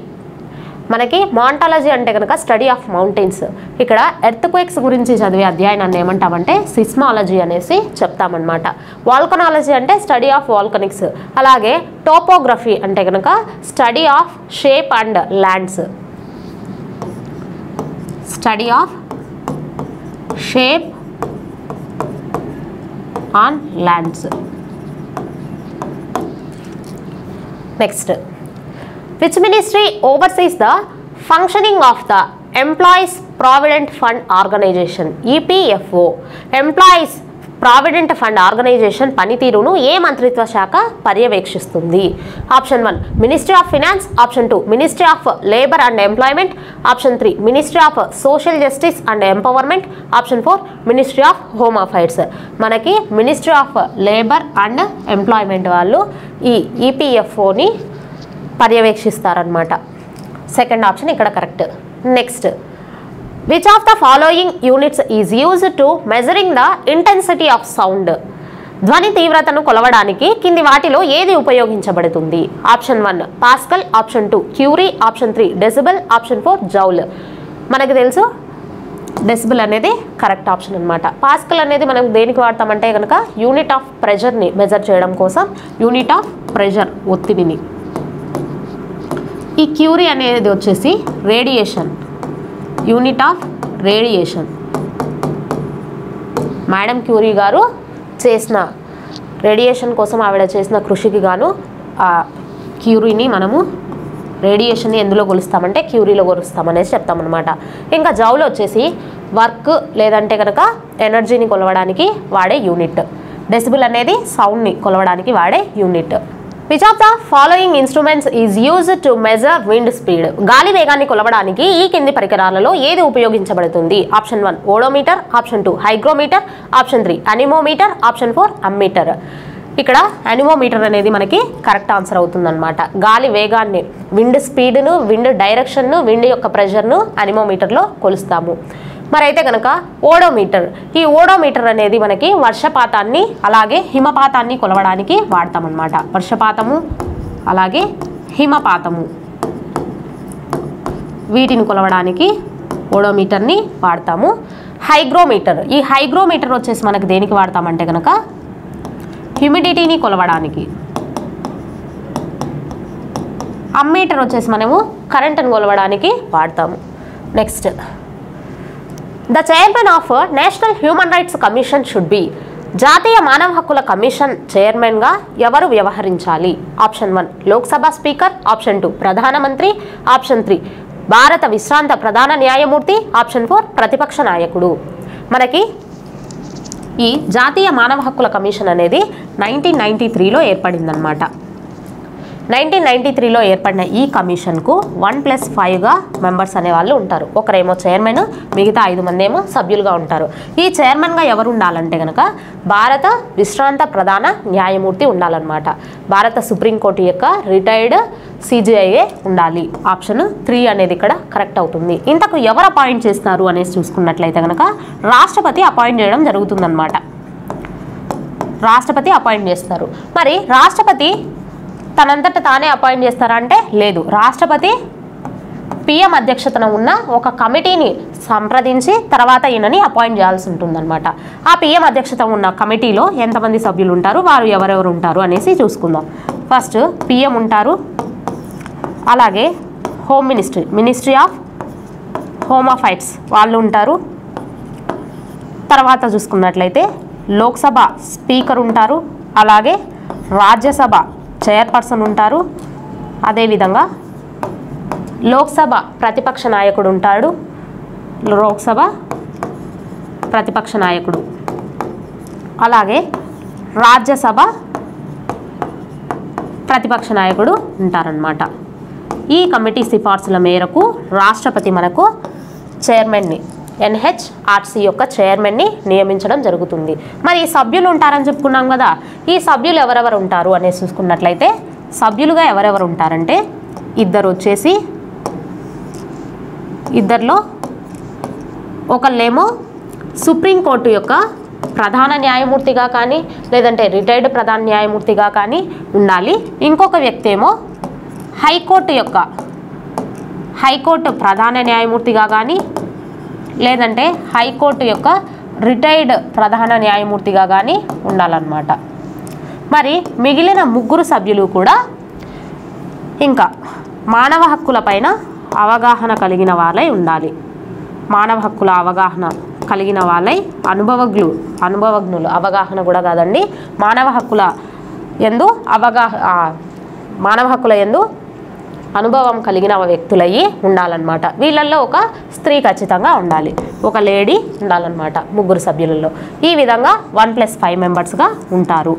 మనకి మాంటాలజీ అంటే కనుక స్టడీ ఆఫ్ మౌంటైన్స్. ఇక్కడ ఎర్త్ క్వేక్స్ గురించి చదివే అధ్యయనాన్ని ఏమంటామంటే సిస్మాలజీ అనేసి చెప్తామన్నమాట. వాల్కనాలజీ అంటే స్టడీ ఆఫ్ వాల్కనిక్స్. అలాగే టోపోగ్రఫీ అంటే కనుక study of shape and lands. Study of shape on lands. Next, which ministry oversees the functioning of the Employees Provident Fund Organization? EPFO. Employees Provident Fund Organization పనితీరును ఏ మంత్రిత్వ శాఖ పర్యవేక్షిస్తుంది? Option 1 ministry of finance, option 2 ministry of labour and employment, option 3 ministry of social justice and empowerment, option 4 ministry of home affairs. మనకి ministry of labour and employment వాళ్ళు ఈ ఈపీఎఫ్ఓని పర్యవేక్షిస్తారనమాట. సెకండ్ ఆప్షన్ ఇక్కడ correct. Next, which of the following units is used to measuring the intensity of sound? ధ్వని తీవ్రతను కొలవడానికి కింది వాటిలో ఏది ఉపయోగించబడుతుంది? Option 1 pascal, option 2 Curie, option 3 decibel, option 4 joule. మనకు తెలుసు డెసిబెల్ అనేది కరెక్ట్ ఆప్షన్ అనమాట. పాస్కల్ అనేది మనం దేనికి వాడతామంటే కనుక యూనిట్ ఆఫ్ ప్రెషర్ని మెజర్ చేయడం కోసం, యూనిట్ ఆఫ్ ప్రెషర్ ఒత్తిడిని. ఈ క్యూరీ అనేది వచ్చేసి radiation, unit of radiation. Madam Curie గారు చేసిన రేడియేషన్ కోసం ఆవిడ చేసిన కృషికి గాను ఆ క్యూరీని మనము రేడియేషన్ని ఎందులో కొలుస్తామంటే క్యూరీలో కొలుస్తామనేసి చెప్తామన్నమాట. ఇంకా జౌల్ వచ్చేసి వర్క్ లేదంటే కనుక ఎనర్జీని కొలవడానికి వాడే యూనిట్. డెసిబుల్ అనేది సౌండ్ని కొలవడానికి వాడే unit. Which of the following instruments is used to measure wind speed? గాలి వేగాన్ని కొలవడానికి ఈ కింది పరికరాలలో ఏది ఉపయోగించబడుతుంది? Option 1 odometer, option 2 hygrometer, option 3 anemometer, option 4 ammeter. ఇక్కడ అనిమోమీటర్ అనేది మనకి కరెక్ట్ ఆన్సర్ అవుతుందన్నమాట. గాలి వేగాన్ని, విండ్ స్పీడ్ను, విండ్ డైరెక్షన్ను, విండ్ యొక్క ప్రెషర్ను అనిమోమీటర్లో కొలుస్తాము. మరి అయితే కనుక ఓడోమీటర్, ఈ ఓడోమీటర్ అనేది మనకి వర్షపాతాన్ని అలాగే హిమపాతాన్ని కొలవడానికి వాడతామన్నమాట. వర్షపాతము అలాగే హిమపాతము వీటిని కొలవడానికి ఓడోమీటర్ని వాడతాము. హైగ్రోమీటర్, ఈ హైగ్రోమీటర్ వచ్చేసి మనకి దేనికి వాడతామంటే కనుక హ్యూమిడిటీని కొలవడానికి. అమ్మీటర్ వచ్చేసి మనము కరెంటును కొలవడానికి వాడతాము. Next, the chairman of national Human Rights commission should be? జాతీయ మానవ హక్కుల కమిషన్ చైర్మన్గా ఎవరు వ్యవహరించాలి? ఆప్షన్ 1 లోక్సభ స్పీకర్, ఆప్షన్ 2 ప్రధానమంత్రి, ఆప్షన్ 3 భారత విశ్రాంత ప్రధాన న్యాయమూర్తి, ఆప్షన్ 4 ప్రతిపక్ష నాయకుడు. మనకి ఈ జాతీయ మానవ హక్కుల కమిషన్ అనేది 1993లో ఏర్పడిందనమాట. 1993లో ఏర్పడిన ఈ కమిషన్కు 1+5గా మెంబర్స్ అనేవాళ్ళు ఉంటారు. ఒకరేమో చైర్మన్, మిగతా 5 మంది ఏమో సభ్యులుగా ఉంటారు. ఈ చైర్మన్గా ఎవరు ఉండాలంటే కనుక భారత విశ్రాంత ప్రధాన న్యాయమూర్తి ఉండాలన్నమాట. భారత సుప్రీంకోర్టు యొక్క రిటైర్డ్ CJI ఉండాలి. ఆప్షన్ 3 అనేది ఇక్కడ కరెక్ట్ అవుతుంది. ఇంతకు ఎవరు అపాయింట్ చేస్తారు అనేసి చూసుకున్నట్లయితే కనుక రాష్ట్రపతి అపాయింట్ చేయడం జరుగుతుందన్నమాట. రాష్ట్రపతి అపాయింట్ చేస్తారు. మరి రాష్ట్రపతి తనంతట తానే అపాయింట్ చేస్తారా అంటే లేదు, రాష్ట్రపతి పిఎం అధ్యక్షతన ఉన్న ఒక కమిటీని సంప్రదించి తర్వాత ఈయనని అపాయింట్ చేయాల్సి ఉంటుందన్నమాట. ఆ పిఎం అధ్యక్షత ఉన్న కమిటీలో ఎంతమంది సభ్యులు ఉంటారు, వారు ఎవరెవరు ఉంటారు అనేసి చూసుకుందాం. ఫస్ట్ పిఎం ఉంటారు, అలాగే home ministry of home affairs వాళ్ళు ఉంటారు. తర్వాత చూసుకున్నట్లయితే లోక్సభ స్పీకర్ ఉంటారు, అలాగే రాజ్యసభ చైర్పర్సన్ ఉంటారు, అదేవిధంగా లోక్సభ ప్రతిపక్ష నాయకుడు ఉంటాడు, లోక్సభ ప్రతిపక్ష నాయకుడు, అలాగే రాజ్యసభ ప్రతిపక్ష నాయకుడు ఉంటారన్నమాట. ఈ కమిటీ సిఫార్సుల మేరకు రాష్ట్రపతి మనకు చైర్మన్ని ఎన్హెచ్ఆర్సీ యొక్క చైర్మన్ని నియమించడం జరుగుతుంది. మరి సభ్యులు ఉంటారని చెప్పుకున్నాం కదా, ఈ సభ్యులు ఎవరెవరు ఉంటారు అనేసి చూసుకున్నట్లయితే సభ్యులుగా ఎవరెవరు ఉంటారంటే ఇద్దరిలో ఒకళ్ళేమో సుప్రీంకోర్టు యొక్క ప్రధాన న్యాయమూర్తిగా కానీ లేదంటే రిటైర్డ్ ప్రధాన న్యాయమూర్తిగా కానీ ఉండాలి. ఇంకొక వ్యక్తి ఏమో హైకోర్టు ప్రధాన న్యాయమూర్తిగా కానీ లేదంటే హైకోర్టు యొక్క రిటైర్డ్ ప్రధాన న్యాయమూర్తిగా కానీ ఉండాలన్నమాట. మరి మిగిలిన ముగ్గురు సభ్యులు కూడా ఇంకా మానవ హక్కులపైన అవగాహన కలిగిన వాళ్ళై ఉండాలి. మానవ హక్కుల అవగాహన కలిగిన వాళ్ళై అనుభవజ్ఞులు అవగాహన కూడా కాదండి, మానవ హక్కుల యందు అనుభవం కలిగిన వ్యక్తులయ్యి ఉండాలన్నమాట. వీళ్ళల్లో ఒక స్త్రీ ఖచ్చితంగా ఉండాలి, ఒక లేడీ ఉండాలన్నమాట ముగ్గురు సభ్యులలో. ఈ విధంగా 1+5 మెంబర్స్గా ఉంటారు.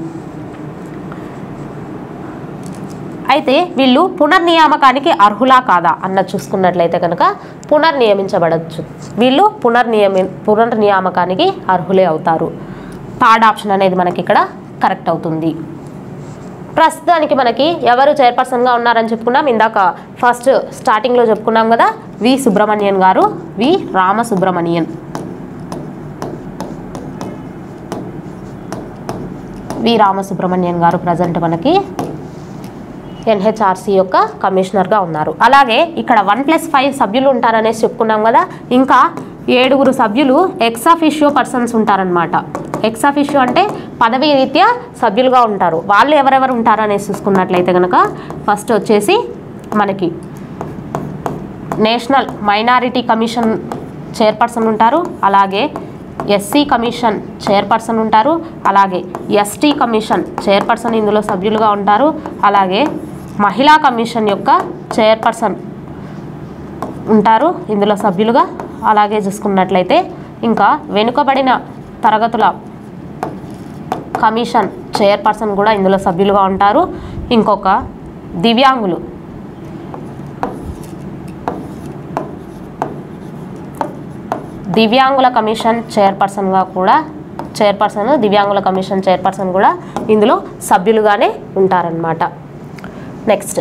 అయితే వీళ్ళు పునర్నియామకానికి అర్హులా కాదా అన్నది చూసుకున్నట్లయితే కనుక పునర్నియమించబడచ్చు. వీళ్ళు పునర్నియామకానికి అర్హులే అవుతారు. థర్డ్ ఆప్షన్ అనేది మనకి ఇక్కడ కరెక్ట్ అవుతుంది. ప్రస్తుతానికి మనకి ఎవరు చైర్పర్సన్గా ఉన్నారని చెప్పుకున్నాం, ఇందాక ఫస్ట్ స్టార్టింగ్లో చెప్పుకున్నాం కదా, వి రామసుబ్రమణియన్ గారు ప్రజెంట్ మనకి ఎన్హెచ్ఆర్సీ యొక్క కమిషనర్గా ఉన్నారు. అలాగే ఇక్కడ 1+5 సభ్యులు ఉంటారనేసి చెప్పుకున్నాం కదా, ఇంకా 7 సభ్యులు ఎక్స్-అఫిషియో పర్సన్స్ ఉంటారనమాట. ఎక్స్-అఫిషియో అంటే పదవీ రీత్యా సభ్యులుగా ఉంటారు. వాళ్ళు ఎవరెవరు ఉంటారు అనేసి చూసుకున్నట్లయితే కనుక ఫస్ట్ వచ్చేసి మనకి నేషనల్ మైనారిటీ కమిషన్ చైర్పర్సన్ ఉంటారు, అలాగే ఎస్సీ కమిషన్ చైర్పర్సన్ ఉంటారు, అలాగే ఎస్టీ కమిషన్ చైర్పర్సన్ ఇందులో సభ్యులుగా ఉంటారు, అలాగే మహిళా కమిషన్ యొక్క చైర్పర్సన్ ఉంటారు ఇందులో సభ్యులుగా. అలాగే చూసుకున్నట్లయితే ఇంకా వెనుకబడిన తరగతుల కమిషన్ చైర్పర్సన్ కూడా ఇందులో సభ్యులుగా ఉంటారు. ఇంకొక దివ్యాంగుల కమిషన్ దివ్యాంగుల కమిషన్ చైర్పర్సన్ కూడా ఇందులో సభ్యులుగానే ఉంటారన్నమాట. నెక్స్ట్,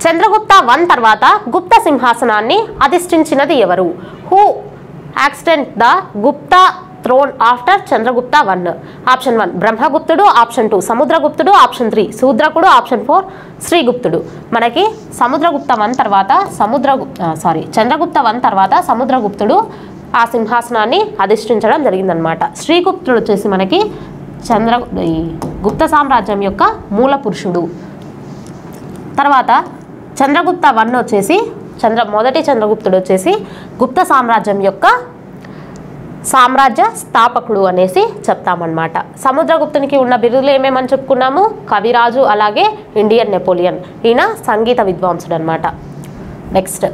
చంద్రగుప్త 1 తర్వాత గుప్త సింహాసనాన్ని అధిష్ఠించినది ఎవరు? Who ascended the Gupta throne after Chandragupta 1? Option 1 బ్రహ్మగుప్తుడు, ఆప్షన్ 2 సముద్రగుప్తుడు, ఆప్షన్ 3 శూద్రకుడు, ఆప్షన్ 4 శ్రీగుప్తుడు. మనకి చంద్రగుప్త 1 తర్వాత సముద్రగుప్తుడు ఆ సింహాసనాన్ని అధిష్ఠించడం జరిగిందనమాట. శ్రీగుప్తుడు వచ్చేసి మనకి గుప్త సామ్రాజ్యం యొక్క మూల పురుషుడు. తర్వాత చంద్రగుప్త 1 వచ్చేసి మొదటి చంద్రగుప్తుడు వచ్చేసి గుప్త సామ్రాజ్యం యొక్క సామ్రాజ్య స్థాపకుడు అనేసి చెప్తామన్నమాట. సముద్రగుప్తునికి ఉన్న బిరుదులు ఏమేమని చెప్పుకున్నాము? కవిరాజు, అలాగే ఇండియన్ నెపోలియన్. ఈయన సంగీత విద్వాంసుడు అనమాట. Next,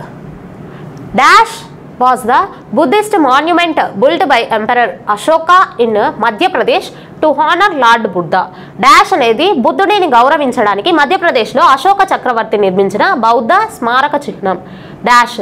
dash was the Buddhist monument built by Emperor Ashoka in Madhya Pradesh to honor Lord Buddha. Dash అనేది బుద్ధుడిని గౌరవించడానికి మధ్యప్రదేశ్లో అశోక చక్రవర్తి నిర్మించిన బౌద్ధ స్మారక చిహ్నం. డాష్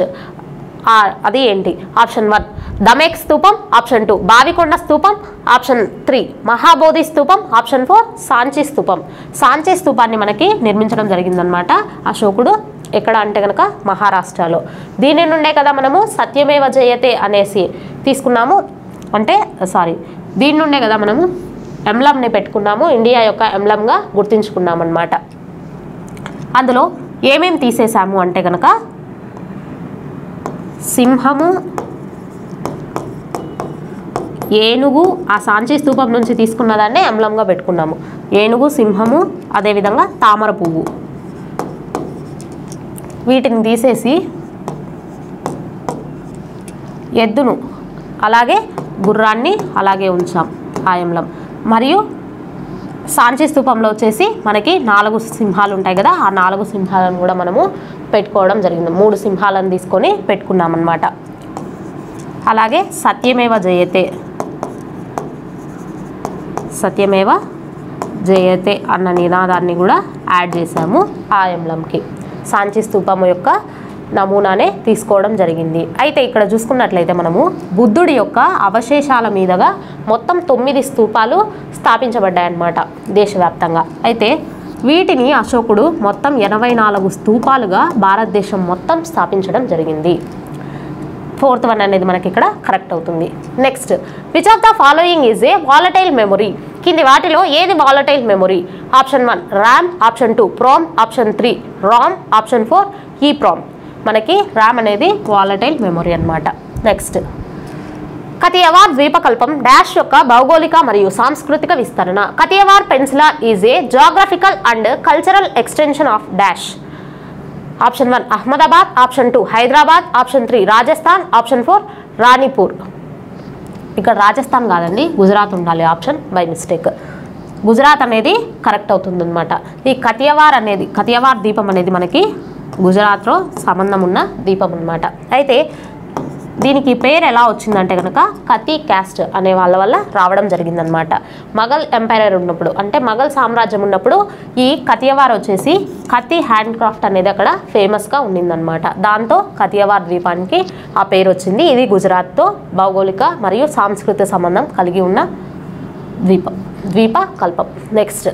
అది ఏంటి? ఆప్షన్ 1 దమేక్ స్తూపం, ఆప్షన్ 2 బావికొండ స్తూపం, ఆప్షన్ 3 మహాబోధి స్తూపం, ఆప్షన్ 4 సాంచి స్తూపం. సాంచి స్తూపాన్ని మనకి నిర్మించడం జరిగిందనమాట అశోకుడు. ఎక్కడ అంటే కనుక మహారాష్ట్రలో. దీని నుండే కదా మనము సత్యమేవ జయతే అనేసి తీసుకున్నాము, దీని నుండే కదా మనము ఎంబ్లంని పెట్టుకున్నాము, ఇండియా యొక్క ఎంబ్లంగా గుర్తించుకున్నాం అనమాట. అందులో ఏమేమి తీసేసాము అంటే కనుక సింహము, ఏనుగు, ఆ సాంచి స్తూపం నుంచి తీసుకున్న దాన్నే ఎంబ్లంగా పెట్టుకున్నాము. ఏనుగు, సింహము, అదేవిధంగా తామర పువ్వు, వీటిని తీసేసి ఎద్దును అలాగే గుర్రాన్ని అలాగే ఉంచాం ఆ ఎంబ్లం. మరియు సాంచి స్తూపంలో వచ్చేసి మనకి 4 సింహాలు ఉంటాయి కదా, ఆ 4 సింహాలను కూడా మనము పెట్టుకోవడం జరిగింది. 3 సింహాలను తీసుకొని పెట్టుకున్నాం అన్నమాట. అలాగే సత్యమేవ జయతే, సత్యమేవ జయతే అన్న నినాదాన్ని కూడా యాడ్ చేసాము ఆ ఎంబ్లంకి. సాంచి స్తూపం యొక్క నమూనానే తీసుకోవడం జరిగింది. అయితే ఇక్కడ చూసుకున్నట్లయితే మనము బుద్ధుడి యొక్క అవశేషాల మీదుగా మొత్తం 9 స్తూపాలు స్థాపించబడ్డాయన్నమాట దేశవ్యాప్తంగా. అయితే వీటిని అశోకుడు మొత్తం 84 స్తూపాలుగా భారతదేశం మొత్తం స్థాపించడం జరిగింది. 4th వన్ అనేది మనకి ఇక్కడ కరెక్ట్ అవుతుంది. Next, which of the following is a volatile memory? కింది వాటిలో ఏది volatile memory? Option 1 RAM, option 2 PROM, option 3 ROM, option 4 EPROM. మనకి ర్యామ్ అనేది వాలటైల్ మెమొరీ అన్నమాట. నెక్స్ట్, కతియవార్ ద్వీపకల్పం డాష్ యొక్క భౌగోళిక మరియు సాంస్కృతిక విస్తరణ. Kathiawar peninsula is a geographical and cultural extension of dash. Option 1 Ahmedabad, option 2 Hyderabad, option 3 Rajasthan, option 4 Ranipur. ఇక్కడ రాజస్థాన్ కాదండి, గుజరాత్ ఉండాలి ఆప్షన్, బై మిస్టేక్. గుజరాత్ అనేది కరెక్ట్ అవుతుంది అనమాట. ఈ కతియవార్ ద్వీపం అనేది మనకి గుజరాత్లో సంబంధం ఉన్న ద్వీపం అనమాట. అయితే దీనికి పేరు ఎలా వచ్చిందంటే కనుక కతి క్యాస్ట్ అనే వాళ్ళ వల్ల రావడం జరిగిందనమాట. మొఘల్ ఎంపైరర్ ఉన్నప్పుడు, అంటే మొఘల్ సామ్రాజ్యం ఉన్నప్పుడు ఈ కతియవార్ వచ్చేసి కతి హ్యాండ్ క్రాఫ్ట్ అనేది అక్కడ ఫేమస్గా ఉండిందనమాట. దాంతో కతియవార్ ద్వీపానికి ఆ పేరు వచ్చింది. ఇది గుజరాత్తో భౌగోళిక మరియు సాంస్కృతిక సంబంధం కలిగి ఉన్న ద్వీపకల్పం. Next,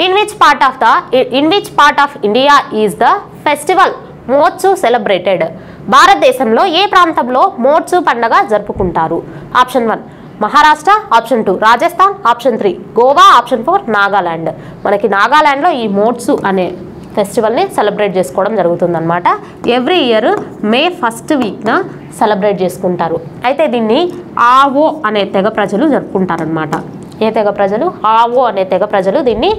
in which part of India is the festival Moatsu celebrated? భారతదేశంలో ఏ ప్రాంతంలో మోత్సు పండుగ జరుపుకుంటారు? Option 1 Maharashtra, option 2 Rajasthan, option 3 Goa, option 4 Nagaland. మనకి నాగాలాండ్లో ఈ మోత్సు అనే ఫెస్టివల్ని సెలబ్రేట్ చేసుకోవడం జరుగుతుందన్నమాట. ఎవ్రీ ఇయర్ మే 1st వీక్న సెలబ్రేట్ చేసుకుంటారు. అయితే దీన్ని ఆవో అనే తెగ ప్రజలు జరుపుకుంటారనమాట. ఏ తెగ ప్రజలు? ఆవో అనే తెగ ప్రజలు దీన్ని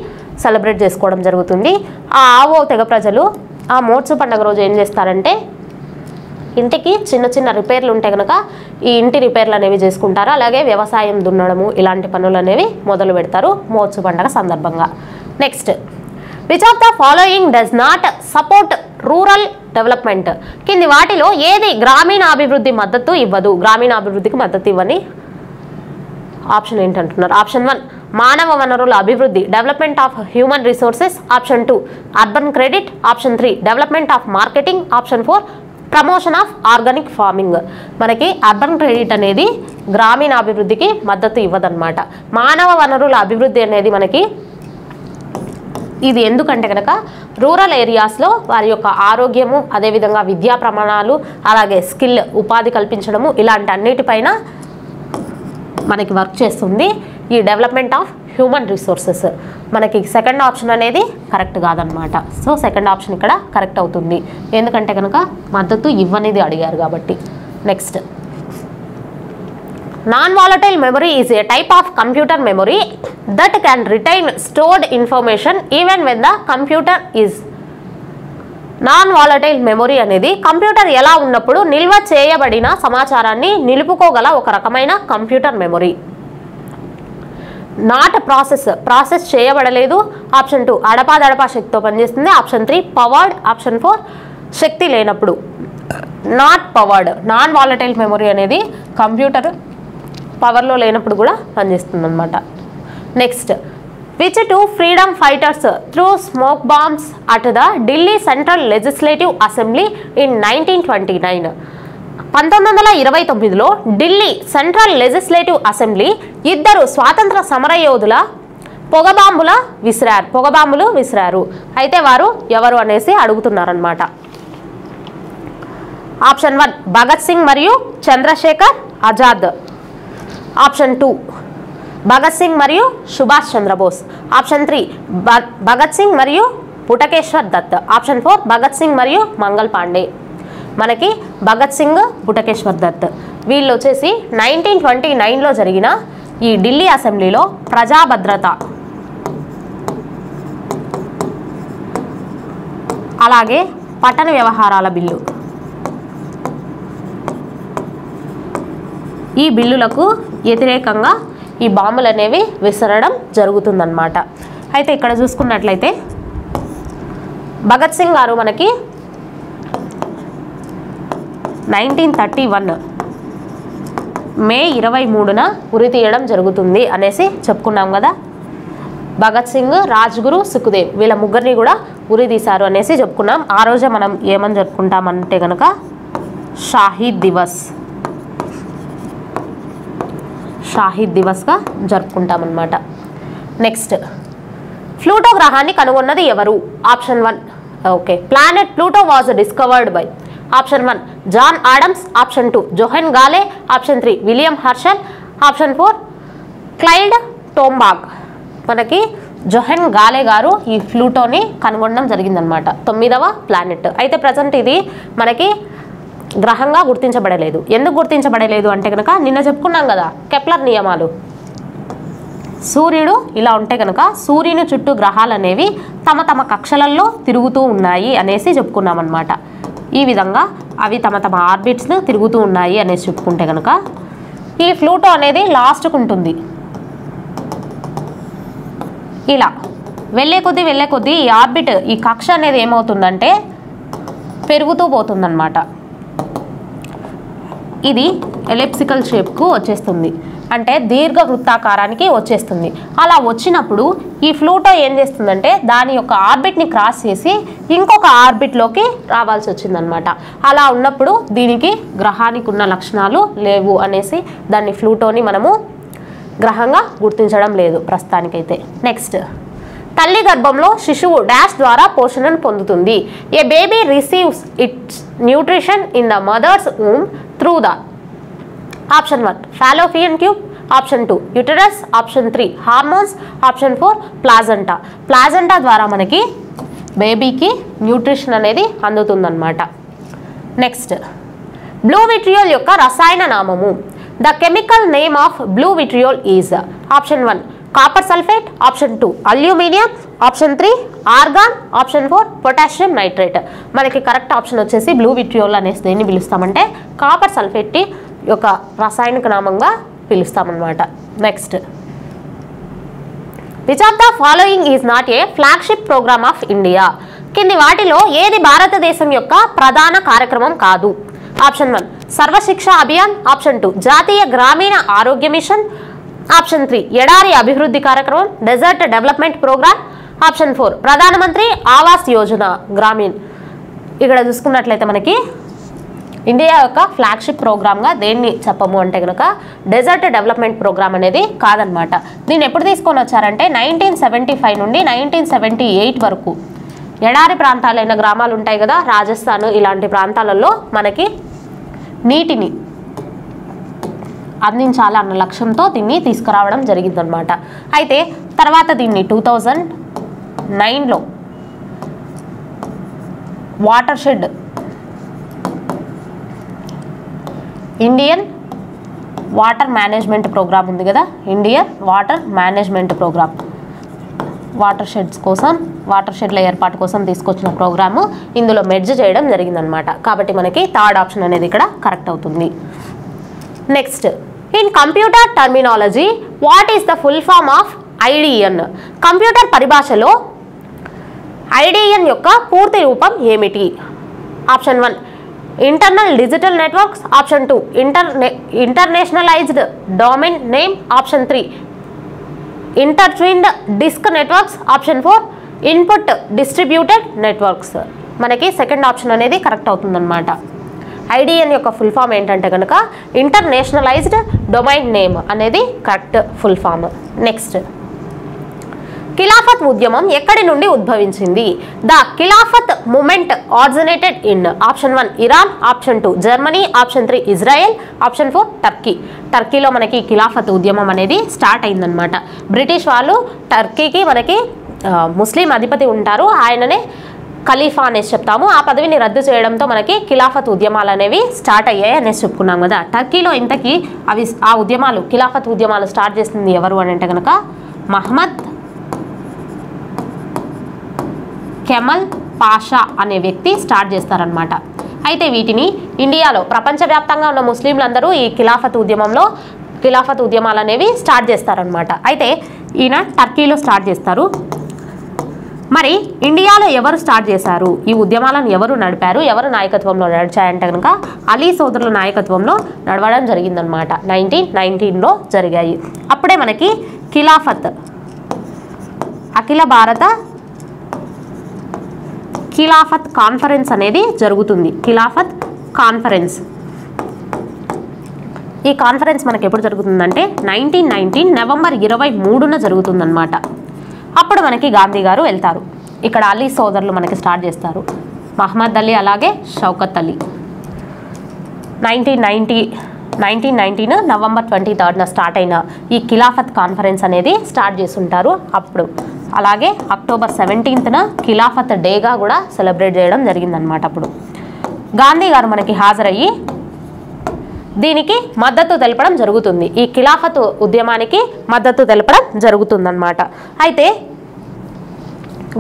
సెలబ్రేట్ చేసుకోవడం జరుగుతుంది. ఆ ఆవో తెగ ప్రజలు ఆ మోత్సు పండుగ రోజు ఏం చేస్తారంటే, ఇంటికి చిన్న చిన్న రిపేర్లు ఉంటే కనుక ఈ ఇంటి రిపేర్లు అనేవి చేసుకుంటారు. అలాగే వ్యవసాయం దున్నడము ఇలాంటి పనులు అనేవి మొదలు పెడతారు మోత్సు పండుగ సందర్భంగా. Next, which of the following does not support rural development? కింది వాటిలో ఏది గ్రామీణాభివృద్ధి మద్దతు ఇవ్వదు? గ్రామీణాభివృద్ధికి మద్దతు ఇవ్వని ఆప్షన్ ఏంటంటున్నారు? ఆప్షన్ 1 మానవ వనరుల అభివృద్ధి, development of human resources, option 2 urban credit, option 3 development of marketing, option 4 promotion of organic farming. మనకి అర్బన్ క్రెడిట్ అనేది గ్రామీణాభివృద్ధికి మద్దతు ఇవ్వదన్నమాట. మానవ వనరుల అభివృద్ధి అనేది మనకి ఇది ఎందుకంటే కనుక రూరల్ ఏరియాస్లో వారి యొక్క ఆరోగ్యము, అదేవిధంగా విద్యా ప్రమాణాలు, అలాగే స్కిల్ ఉపాధి కల్పించడము ఇలాంటి అన్నిటిపైన మనకి వర్క్ చేస్తుంది ఈ డెవలప్మెంట్ ఆఫ్ హ్యూమన్ రిసోర్సెస్. మనకి సెకండ్ ఆప్షన్ అనేది కరెక్ట్ కాదనమాట. సో సెకండ్ ఆప్షన్ ఇక్కడ కరెక్ట్ అవుతుంది, ఎందుకంటే కనుక మద్దతు ఇవ్వనిది అడిగారు కాబట్టి. Next, non volatile memory is a type of computer memory that can retain stored information even when the computer is. Non volatile memory అనేది కంప్యూటర్ ఎలా ఉన్నప్పుడు నిల్వ చేయబడిన సమాచారాన్ని నిలుపుకోగల ఒక రకమైన కంప్యూటర్ మెమొరీ. నాట్ ప్రాసెస్ చేయబడలేదు. ఆప్షన్ 2 అడపాదడపా శక్తితో పనిచేస్తుంది. Option 3 powered. ఆప్షన్ 4 శక్తి లేనప్పుడు. Not powered. Non volatile memory అనేది కంప్యూటర్ పవర్లో లేనప్పుడు కూడా పనిచేస్తుంది అనమాట. Next, which 2 freedom fighters threw smoke bombs at the Delhi central legislative assembly in 1929? 1929లో ఢిల్లీ సెంట్రల్ లెజిస్లేటివ్ అసెంబ్లీ 2 స్వాతంత్ర సమరయోధుల పొగబాంబులు విసిరారు. అయితే వారు ఎవరు అనేసి అడుగుతున్నారనమాట. ఆప్షన్ 1 భగత్ సింగ్ మరియు చంద్రశేఖర్ ఆజాద్. ఆప్షన్ 2 భగత్ సింగ్ మరియు సుభాష్ చంద్రబోస్. ఆప్షన్ 3 భగత్ సింగ్ మరియు బుటకేశ్వర్ దత్. ఆప్షన్ 4 భగత్ సింగ్ మరియు మంగల్ పాండే. మనకి భగత్ సింగ్, బుటకేశ్వర్ దత్ వీళ్ళు వచ్చేసి 1929లో జరిగిన ఈ ఢిల్లీ అసెంబ్లీలో ప్రజాభద్రత అలాగే పట్టణ వ్యవహారాల బిల్లు ఈ బిల్లులకు వ్యతిరేకంగా ఈ బాంబులు అనేవి విసరడం జరుగుతుందన్నమాట. అయితే ఇక్కడ చూసుకున్నట్లయితే భగత్ సింగ్ గారు మనకి 1931 మే 23న ఉరి తీయడం జరుగుతుంది అనేసి చెప్పుకున్నాం కదా. భగత్ సింగ్, రాజ్గురు, సుఖ్దేవ్ వీళ్ళ ముగ్గురిని కూడా ఉరి తీశారు అనేసి చెప్పుకున్నాం. ఆ రోజే మనం ఏమని జరుపుకుంటామంటే కనుక షాహీద్ దివస్గా జరుపుకుంటామన్నమాట. నెక్స్ట్, ప్లూటో గ్రహాన్ని కనుగొన్నది ఎవరు? Option 1 okay planet Pluto was discovered by. Option 1 John Adams. Option 2 Johann Galle. Option 3 William Herschel. Option 4 Clyde Tombaugh. మనకి జోహెన్ గాలే గారు ఈ ప్లూటోని కనుగొనడం జరిగిందనమాట. 9వ ప్లానెట్. అయితే ప్రజెంట్ ఇది మనకి గ్రహంగా గుర్తించబడలేదు. ఎందుకు గుర్తించబడలేదు అంటే కనుక నిన్న చెప్పుకున్నాం కదా కెప్లర్ నియమాలు. సూర్యుడు ఇలా ఉంటే కనుక సూర్యుని చుట్టూ గ్రహాలు అనేవి తమ తమ కక్షలల్లో తిరుగుతూ ఉన్నాయి అనేసి చెప్పుకున్నాం అనమాట. ఈ విధంగా అవి తమ తమ ఆర్బిట్స్ను తిరుగుతూ ఉన్నాయి అనేసి చెప్పుకుంటే కనుక ఈ ప్లూటో అనేది లాస్ట్కు ఉంటుంది. ఇలా వెళ్ళే కొద్దీ ఈ ఆర్బిట్ ఈ కక్ష అనేది ఏమవుతుందంటే పెరుగుతూ పోతుందన్నమాట. ఇది ఎలిప్సికల్ షేప్కు వచ్చేస్తుంది, అంటే దీర్ఘ వృత్తాకారానికి వచ్చేస్తుంది. అలా వచ్చినప్పుడు ఈ ప్లూటో ఏం చేస్తుందంటే దాని యొక్క ఆర్బిట్ని క్రాస్ చేసి ఇంకొక ఆర్బిట్లోకి రావాల్సి వచ్చిందనమాట. అలా ఉన్నప్పుడు దీనికి గ్రహానికి ఉన్న లక్షణాలు లేవు అనేసి దాన్ని ప్లూటోని మనము గ్రహంగా గుర్తించడం లేదు ప్రస్తుతానికైతే. నెక్స్ట్, తల్లి గర్భంలో శిశువు డాష్ ద్వారా పోషణను పొందుతుంది. A baby receives its nutrition in the mother's womb through the. Option 1 fallopian tube. Option 2 uterus. Option 3 hormones. Option 4 placenta. Placenta ద్వారా మనకి బేబీకి న్యూట్రిషన్ అనేది అందుతుందన్నమాట. నెక్స్ట్, బ్లూ విట్రియోల్ యొక్క రసాయన నామము. The chemical name of blue vitriol is. Option 1 copper sulphate. Option 2 aluminium. Option 3 argon. Option 4 potassium nitrate. మనకి కరెక్ట్ ఆప్షన్ వచ్చేసి బ్లూ విట్రియోల్ అనేసి దేన్ని పిలుస్తామంటే కాపర్ సల్ఫేట్ యొక్క రసాయనిక నామంగా పిలుస్తామన్నమాట. Next, which of the following is not a flagship programme of India. కింది వాటిలో ఏది భారతదేశం యొక్క ప్రధాన కార్యక్రమం కాదు? ఆప్షన్ 1 సర్వశిక్ష అభియాన్. ఆప్షన్ 2 జాతీయ గ్రామీణ ఆరోగ్య మిషన్. ఆప్షన్ 3 ఎడారి అభివృద్ధి కార్యక్రమం డెజర్ట్ డెవలప్మెంట్ ప్రోగ్రామ్. ఆప్షన్ 4 ప్రధానమంత్రి ఆవాస్ యోజన గ్రామీణ్. ఇక్కడ చూసుకున్నట్లయితే మనకి ఇండియా యొక్క ఫ్లాగ్షిప్ ప్రోగ్రామ్గా దేన్ని చెప్పము అంటే కనుక డెజర్ట్ డెవలప్మెంట్ ప్రోగ్రామ్ అనేది కాదనమాట. దీన్ని ఎప్పుడు తీసుకొని వచ్చారంటే 1975 నుండి 1978 వరకు ఎడారి ప్రాంతాలైన గ్రామాలు ఉంటాయి కదా, రాజస్థాన్ ఇలాంటి ప్రాంతాలలో మనకి నీటిని అందించాలన్న లక్ష్యంతో దీన్ని తీసుకురావడం జరిగిందనమాట. అయితే తర్వాత దీన్ని 2009లో watershed Indian water management programme ఉంది కదా, Indian water management programme watersheds కోసం వాటర్ షెడ్ల ఏర్పాటు కోసం తీసుకొచ్చిన ప్రోగ్రాము ఇందులో మెర్జ్ చేయడం జరిగిందనమాట. కాబట్టి మనకి థర్డ్ ఆప్షన్ అనేది ఇక్కడ కరెక్ట్ అవుతుంది. Next, in computer terminology what is the full form of IDN? Computer పరిభాషలో ఐడిఎన్ యొక్క పూర్తి రూపం ఏమిటి? Option 1 internal digital networks. Option 2 internationalized domain name. Option 3 intertwined disk networks. Option 4 input distributed networks. మనకి సెకండ్ ఆప్షన్ అనేది కరెక్ట్ అవుతుందన్నమాట. ఐడిఎన్ యొక్క ఫుల్ ఫామ్ ఏంటంటే కనుక ఇంటర్నేషనలైజ్డ్ డొమైన్ నేమ్ అనేది correct full form. Next, Khilafat ఉద్యమం ఎక్కడి నుండి ఉద్భవించింది? The Khilafat moment originated in. Option 1 Iran. Option 2 Germany. Option 3 Israel. Option 4 Turkey. టర్కీలో మనకి ఖిలాఫత్ ఉద్యమం అనేది స్టార్ట్ అయిందనమాట. బ్రిటిష్ వాళ్ళు టర్కీకి మనకి ముస్లిం అధిపతి ఉంటారు, ఆయననే ఖలీఫా అనేసి చెప్తాము. ఆ పదవిని రద్దు చేయడంతో మనకి ఖిలాఫత్ ఉద్యమాలు అనేవి స్టార్ట్ అయ్యాయి అనేసి చెప్పుకున్నాం కదా. టర్కీలో ఇంతకీ ఆ ఉద్యమాలు ఖిలాఫత్ ఉద్యమాలు స్టార్ట్ చేసింది ఎవరు అని అంటే కనుక మహమ్మద్ కెమల్ పాషా అనే వ్యక్తి స్టార్ట్ చేస్తారనమాట. అయితే వీటిని ఇండియాలో ప్రపంచవ్యాప్తంగా ఉన్న ముస్లింలందరూ ఈ ఖిలాఫత్ ఉద్యమాలు అనేవి స్టార్ట్ చేస్తారనమాట. అయితే ఈయన టర్కీలో స్టార్ట్ చేస్తారు. మరి ఇండియాలో ఎవరు స్టార్ట్ చేశారు, ఈ ఉద్యమాలను ఎవరు నడిపారు, ఎవరు నాయకత్వంలో నడిచాయంటే కనుక అలీ సోదరుల నాయకత్వంలో నడవడం జరిగిందనమాట. 1919లో జరిగాయి. అప్పుడే మనకి ఖిలాఫత్ అఖిల భారత ఖిలాఫత్ కాన్ఫరెన్స్ అనేది జరుగుతుంది. ఖిలాఫత్ కాన్ఫరెన్స్, ఈ కాన్ఫరెన్స్ మనకి ఎప్పుడు జరుగుతుందంటే 1919 నవంబర్ 23న జరుగుతుందన్నమాట. అప్పుడు మనకి గాంధీ గారు వెళ్తారు. ఇక్కడ అలీ సోదరులు మనకి స్టార్ట్ చేస్తారు, మహమ్మద్ అలీ అలాగే షౌకత్ అలీ. 1919 నవంబర్ 23న స్టార్ట్ అయిన ఈ ఖిలాఫత్ కాన్ఫరెన్స్ అనేది స్టార్ట్ చేస్తుంటారు అప్పుడు. అలాగే అక్టోబర్ 17న ఖిలాఫత్ డేగా కూడా సెలబ్రేట్ చేయడం జరిగిందనమాట. అప్పుడు గాంధీ గారు మనకి హాజరయ్యి దీనికి మద్దతు తెలపడం జరుగుతుంది, ఈ ఖిలాఫత్ ఉద్యమానికి మద్దతు తెలపడం జరుగుతుందన్నమాట. అయితే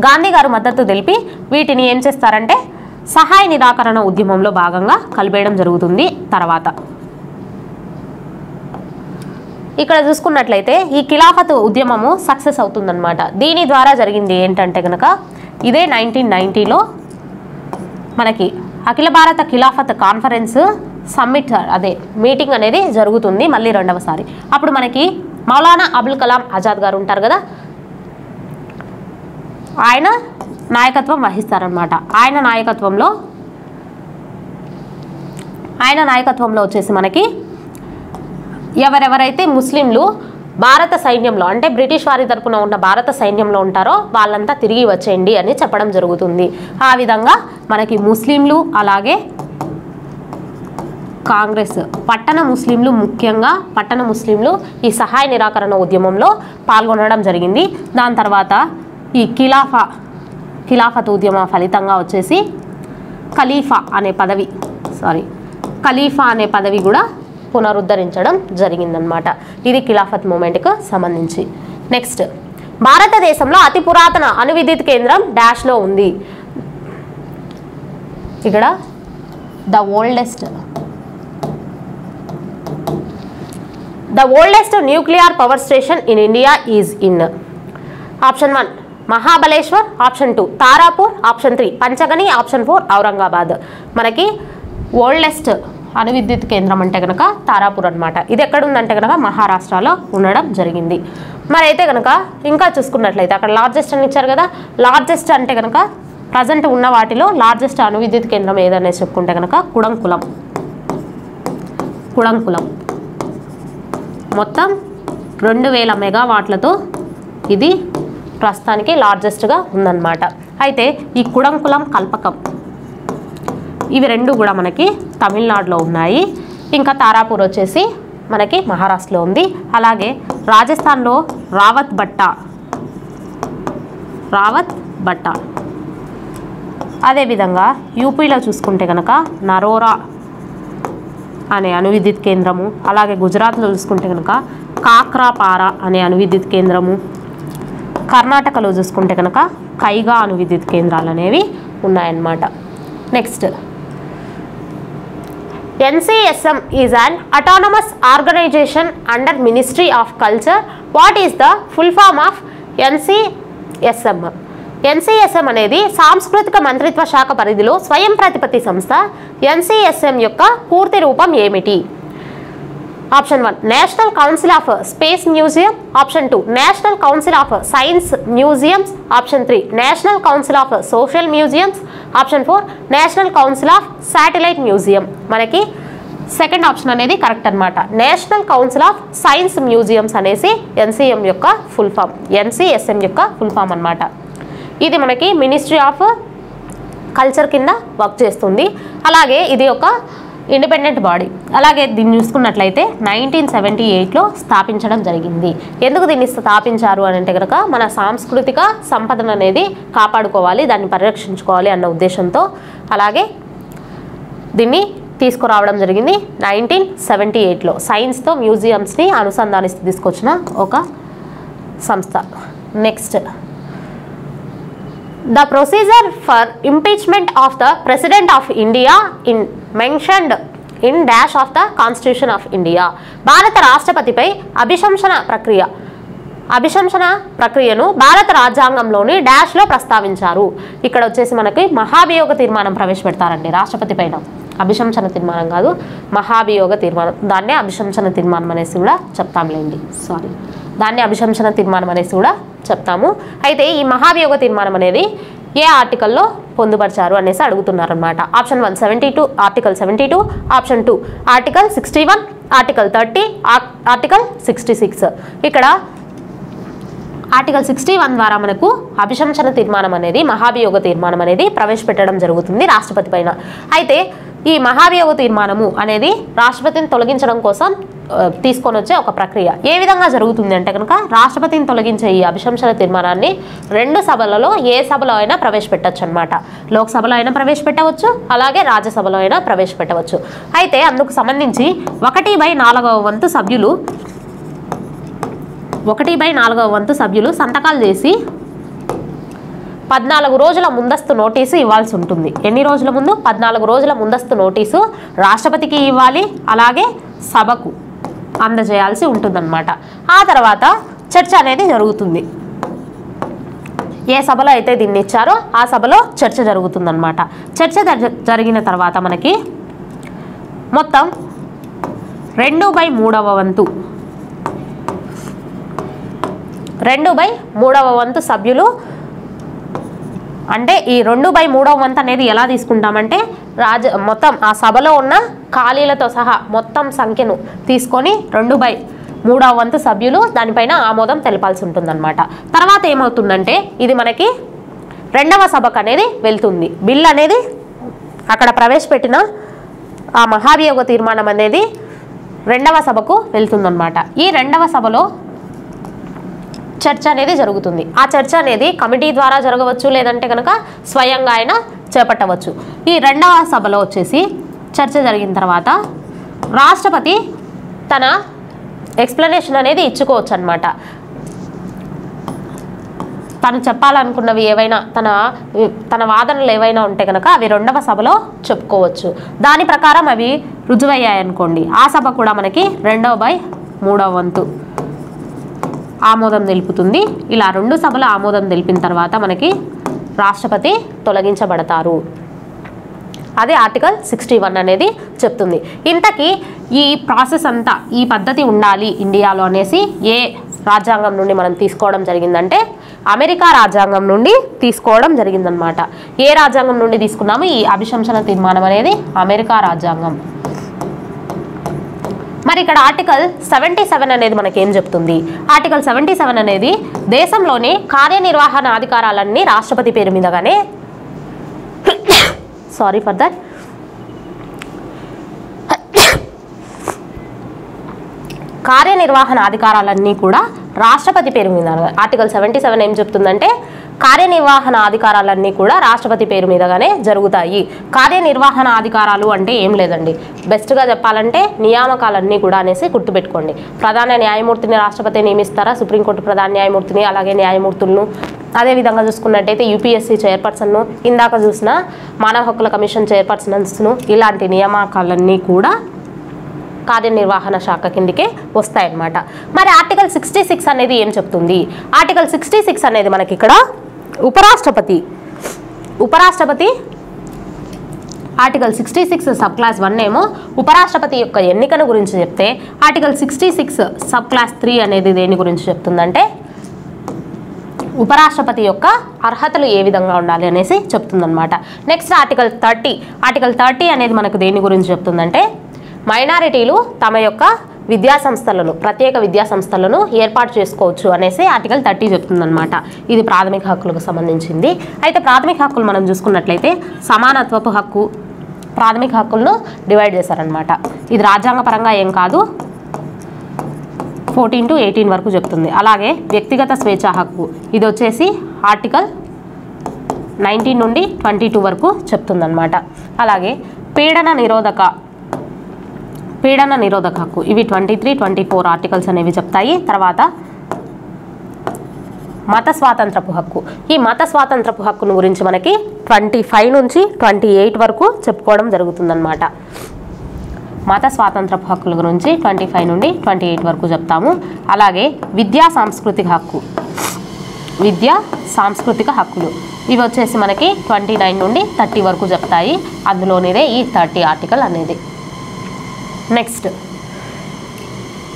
గాంధీ గారు మద్దతు తెలిపి వీటిని ఏం చేస్తారంటే సహాయ నిరాకరణ ఉద్యమంలో భాగంగా కలిపేయడం జరుగుతుంది. తర్వాత ఇక్కడ చూసుకున్నట్లయితే ఈ ఖిలాఫత్ ఉద్యమము సక్సెస్ అవుతుందన్నమాట. దీని ద్వారా జరిగింది ఏంటంటే కనుక ఇదే 1990లో మనకి అఖిల భారత ఖిలాఫత్ కాన్ఫరెన్స్ సమ్మిట్ అదే మీటింగ్ అనేది జరుగుతుంది మళ్ళీ రెండవసారి. అప్పుడు మనకి మౌలానా అబుల్ కలాం ఆజాద్ గారు ఉంటారు కదా, ఆయన నాయకత్వం వహిస్తారనమాట. ఆయన నాయకత్వంలో వచ్చేసి మనకి ఎవరెవరైతే ముస్లింలు భారత సైన్యంలో అంటే బ్రిటిష్ వారి తరపున ఉన్న భారత సైన్యంలో ఉంటారో వాళ్ళంతా తిరిగి వచ్చేయండి అని చెప్పడం జరుగుతుంది. ఆ విధంగా మనకి ముస్లింలు అలాగే కాంగ్రెస్ పట్టణ ముస్లింలు, ముఖ్యంగా పట్టణ ముస్లింలు ఈ సహాయ నిరాకరణ ఉద్యమంలో పాల్గొనడం జరిగింది. దాని తర్వాత ఈ ఖిలాఫత్ ఉద్యమ ఫలితంగా వచ్చేసి ఖలీఫా అనే పదవి కూడా పునరుద్ధరించడం జరిగిందనమాట. ఇది ఖిలాఫత్ మూమెంట్కు సంబంధించి. నెక్స్ట్, భారతదేశంలో అతి పురాతన అణు విద్యుత్ కేంద్రం డాష్లో ఉంది. ఇక్కడ the oldest nuclear power station in India is in option 1 Mahabaleshwar, option 2 Tarapur, option 3 Panchgani, option 4 Aurangabad. మనకి ఓల్డెస్ట్ అణు విద్యుత్ కేంద్రం అంటే కనుక తారాపూర్ అనమాట. ఇది ఎక్కడ ఉందంటే కనుక మహారాష్ట్రలో ఉండడం జరిగింది. మరి అయితే కనుక ఇంకా చూసుకున్నట్లయితే అక్కడ లార్జెస్ట్ అని ఇచ్చారు కదా, లార్జెస్ట్ అంటే కనుక ప్రజెంట్ ఉన్న వాటిలో లార్జెస్ట్ అణు విద్యుత్ కేంద్రం ఏదనేది చెప్పుకుంటే కనుక కుడంకులం మొత్తం 2000 మెగావాట్లతో ఇది ప్రస్తుతానికి లార్జెస్ట్గా ఉందన్నమాట. అయితే ఈ కుడంకులం, కల్పకం ఇవి రెండు కూడా మనకి తమిళనాడులో ఉన్నాయి. ఇంకా తారాపూర్ వచ్చేసి మనకి మహారాష్ట్రలో ఉంది. అలాగే రాజస్థాన్లో రావత్ బట్టా, అదేవిధంగా యూపీలో చూసుకుంటే కనుక నరోరా అనే అణు విద్యుత్ కేంద్రము, అలాగే గుజరాత్లో చూసుకుంటే కనుక కాక్రాపారా అనే అణు విద్యుత్ కేంద్రము, కర్ణాటకలో చూసుకుంటే కనుక కైగా అణు విద్యుత్ కేంద్రాలు అనేవి ఉన్నాయన్నమాట. Next, NCSM is an autonomous organization under Ministry of Culture. What is the full form of NCSM? NCSM అనేది సాంస్కృతిక మంత్రిత్వ శాఖ పరిధిలో స్వయం ప్రతిపత్తి సంస్థ. NCSM యొక్క పూర్తి రూపం ఏమిటి? Option 1 national council of space museum, option 2 national council of science museums, option 3 national council of social museums, option 4 national council of satellite museum. మనకి సెకండ్ ఆప్షన్ అనేది కరెక్ట్ అనమాట. National council of science museums అనేసి NCSM యొక్క ఫుల్ ఫామ్ అనమాట. ఇది మనకి మినిస్ట్రీ ఆఫ్ కల్చర్ కింద వర్క్ చేస్తుంది. అలాగే ఇది ఒక ఇండిపెండెంట్ బాడీ. అలాగే దీన్ని చూసుకున్నట్లయితే 1978లో స్థాపించడం జరిగింది. ఎందుకు దీన్ని స్థాపించారు అని అంటే కనుక మన సాంస్కృతిక సంపదను అనేది కాపాడుకోవాలి, దాన్ని పరిరక్షించుకోవాలి అన్న ఉద్దేశంతో అలాగే దీన్ని తీసుకురావడం జరిగింది 1978లో. సైన్స్తో మ్యూజియంస్ని అనుసంధానిస్తూ తీసుకొచ్చిన ఒక సంస్థ. Next, the procedure for impeachment of the President of India mentioned in dash of the Constitution of India. భారత రాష్ట్రపతిపై అభిశంసన ప్రక్రియను భారత రాజ్యాంగంలోని డాష్లో ప్రస్తావించారు. ఇక్కడ వచ్చేసి మనకి మహాభియోగ తీర్మానం ప్రవేశపెడతారండి రాష్ట్రపతి పైన. అభిశంసన తీర్మానం కాదు, మహాభియోగ తీర్మానం. దాన్నే అభిశంసన తీర్మానం అనేసి కూడా చెప్తాంలేండి. దాన్ని అభిశంసన తీర్మానం అనేసి కూడా చెప్తాము. అయితే ఈ మహాభియోగ తీర్మానం అనేది ఏ ఆర్టికల్లో పొందుపరిచారు అనేసి అడుగుతున్నారు అనమాట. Option 1 72, article 72, option 2 article 61, article 30, article 66. ఇక్కడ ఆర్టికల్ 61 ద్వారా మనకు అభిశంసన తీర్మానం అనేది, మహాభియోగ తీర్మానం అనేది ప్రవేశపెట్టడం జరుగుతుంది రాష్ట్రపతి పైన. అయితే ఈ మహాభియోగ తీర్మానము అనేది రాష్ట్రపతిని తొలగించడం కోసం తీసుకొని వచ్చే ఒక ప్రక్రియ. ఏ విధంగా జరుగుతుంది అంటే కనుక రాష్ట్రపతిని తొలగించే ఈ అభిశంసన తీర్మానాన్ని 2 సభలలో ఏ సభలో అయినా ప్రవేశపెట్టవచ్చు అనమాట. లోక్సభలో అయినా ప్రవేశపెట్టవచ్చు, అలాగే రాజ్యసభలో అయినా ప్రవేశపెట్టవచ్చు. అయితే అందుకు సంబంధించి 1/4 వంతు సభ్యులు 1/4 వంతు సభ్యులు సంతకాలు చేసి 14 రోజుల ముందస్తు నోటీసు ఇవ్వాల్సి ఉంటుంది. ఎన్ని రోజుల ముందు? 14 రోజుల ముందస్తు నోటీసు రాష్ట్రపతికి ఇవ్వాలి, అలాగే సభకు అందజేయాల్సి ఉంటుందన్నమాట. ఆ తర్వాత చర్చ అనేది జరుగుతుంది. ఏ సభలో అయితే దీన్ని ఇచ్చారో ఆ సభలో చర్చ జరుగుతుందన్నమాట. చర్చ జరిగిన తర్వాత మనకి మొత్తం 2/3 వంతు 2/3 వంతు సభ్యులు, అంటే ఈ 2/3 వంతు అనేది ఎలా తీసుకుంటామంటే మొత్తం ఆ సభలో ఉన్న ఖాళీలతో సహా మొత్తం సంఖ్యను తీసుకొని 2/3 వంతు సభ్యులు దానిపైన ఆమోదం తెలపాల్సి ఉంటుందన్నమాట. తర్వాత ఏమవుతుందంటే ఇది మనకి 2వ సభకు అనేది వెళ్తుంది. బిల్ అనేది అక్కడ ప్రవేశపెట్టిన ఆ మహాభియోగ తీర్మానం అనేది 2వ సభకు వెళ్తుందన్నమాట. ఈ 2వ సభలో చర్చ అనేది జరుగుతుంది. ఆ చర్చ అనేది కమిటీ ద్వారా జరగవచ్చు, లేదంటే కనుక స్వయంగా అయినా చేపట్టవచ్చు. ఈ 2వ సభలో వచ్చేసి చర్చ జరిగిన తర్వాత రాష్ట్రపతి తన ఎక్స్ప్లెనేషన్ అనేది ఇచ్చుకోవచ్చు అనమాట. తను చెప్పాలనుకున్నవి ఏవైనా తన వాదనలు ఏవైనా ఉంటే కనుక అవి 2వ సభలో చెప్పుకోవచ్చు. దాని ప్రకారం అవి రుజువయ్యాయనుకోండి, ఆ సభ కూడా మనకి 2/3 వంతు ఆమోదం తెలుపుతుంది. ఇలా 2 సభలు ఆమోదం తెలిపిన తర్వాత మనకి రాష్ట్రపతి తొలగించబడతారు. అదే ఆర్టికల్ 61 అనేది చెప్తుంది. ఇంతకీ ఈ ప్రాసెస్ అంతా, ఈ పద్ధతి ఉండాలి ఇండియాలో అనేసి ఏ రాజ్యాంగం నుండి మనం తీసుకోవడం జరిగిందంటే అమెరికా రాజ్యాంగం నుండి తీసుకోవడం జరిగిందనమాట. ఏ రాజ్యాంగం నుండి తీసుకున్నాము? ఈ అభిశంసన తీర్మానం అనేది అమెరికా రాజ్యాంగం. మరి ఇక్కడ ఆర్టికల్ 77 అనేది మనకేం చెప్తుంది? ఆర్టికల్ 77 అనేది దేశంలోని కార్యనిర్వహణ అధికారాలన్నీ రాష్ట్రపతి పేరు మీదగానే కార్యనిర్వహణ అధికారాలన్నీ కూడా రాష్ట్రపతి పేరు మీద. ఆర్టికల్ 77 ఏం చెప్తుందంటే కార్యనిర్వహణ అధికారాలన్నీ కూడా రాష్ట్రపతి పేరు మీదగానే జరుగుతాయి. కార్యనిర్వహణ అధికారాలు అంటే ఏం లేదండి, బెస్ట్గా చెప్పాలంటే నియామకాలన్నీ కూడా అనేసి గుర్తుపెట్టుకోండి. ప్రధాన న్యాయమూర్తిని రాష్ట్రపతి నియమిస్తారా, సుప్రీంకోర్టు ప్రధాన న్యాయమూర్తిని, అలాగే న్యాయమూర్తులను. అదేవిధంగా చూసుకున్నట్టయితే యూపీఎస్సీ చైర్పర్సన్ను, ఇందాక చూసిన మానవ హక్కుల కమిషన్ చైర్పర్సన్స్ను, ఇలాంటి నియామకాలన్నీ కూడా కార్యనిర్వహణ శాఖ కిందికే వస్తాయన్నమాట. మరి ఆర్టికల్ 66 అనేది ఏం చెప్తుంది? ఆర్టికల్ 66 అనేది మనకి ఇక్కడ ఉపరాష్ట్రపతి ఆర్టికల్ 66 సబ్ క్లాస్ 1 ఏమో ఉపరాష్ట్రపతి యొక్క ఎన్నికను గురించి చెప్తే, ఆర్టికల్ 66 సబ్ క్లాస్ 3 అనేది దేని గురించి చెప్తుందంటే ఉపరాష్ట్రపతి యొక్క అర్హతలు ఏ విధంగా ఉండాలి అనేసి చెప్తుందన్నమాట. నెక్స్ట్ ఆర్టికల్ 30 అనేది మనకు దేని గురించి చెప్తుందంటే మైనారిటీలు తమ యొక్క విద్యాసంస్థలను, ప్రత్యేక విద్యాసంస్థలను ఏర్పాటు చేసుకోవచ్చు అనేసి ఆర్టికల్ 30 చెప్తుందన్నమాట. ఇది ప్రాథమిక హక్కులకు సంబంధించింది. అయితే ప్రాథమిక హక్కులు మనం చూసుకున్నట్లయితే సమానత్వపు హక్కు, ప్రాథమిక హక్కులను డివైడ్ చేశారనమాట. ఇది రాజ్యాంగపరంగా ఏం కాదు, 14 to 18 వరకు చెప్తుంది. అలాగే వ్యక్తిగత స్వేచ్ఛా హక్కు ఇది వచ్చేసి ఆర్టికల్ 19 నుండి 22 వరకు చెప్తుందన్నమాట. అలాగే పీడన నిరోధక హక్కు ఇవి 23, 24 ఆర్టికల్స్ అనేవి చెప్తాయి. తర్వాత మత స్వాతంత్రపు హక్కు, ఈ మత స్వాతంత్రపు హక్కును గురించి మనకి 25 నుంచి 28 వరకు చెప్పుకోవడం జరుగుతుందన్నమాట. మత స్వాతంత్రపు హక్కుల గురించి 25 నుండి 28 వరకు చెప్తాము. అలాగే విద్యా సాంస్కృతిక హక్కులు ఇవి వచ్చేసి మనకి 29 నుండి 30 వరకు చెప్తాయి. అందులోనిదే ఈ 30 ఆర్టికల్ అనేది. Next,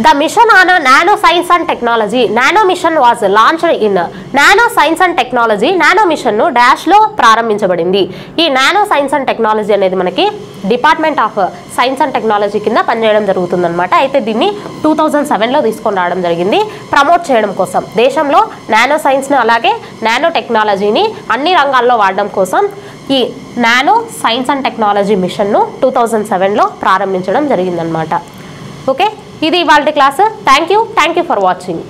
the mission on nano science and technology. Nano mission was launched in nano science and technology. Nano మిషన్ను డాష్లో ప్రారంభించబడింది. ఈ నానో సైన్స్ అండ్ టెక్నాలజీ అనేది మనకి department of science and technology కింద పనిచేయడం జరుగుతుందన్నమాట. అయితే దీన్ని 2007లో తీసుకొని రావడం జరిగింది ప్రమోట్ చేయడం కోసం. దేశంలో నానో సైన్స్ను అలాగే నానో టెక్నాలజీని అన్ని రంగాల్లో వాడడం కోసం ఈ నానో సైన్స్ అండ్ టెక్నాలజీ మిషన్ను 2007లో ప్రారంభించడం జరిగిందనమాట. ఓకే, ఇది ఇవాల్టి class. Thank you for watching.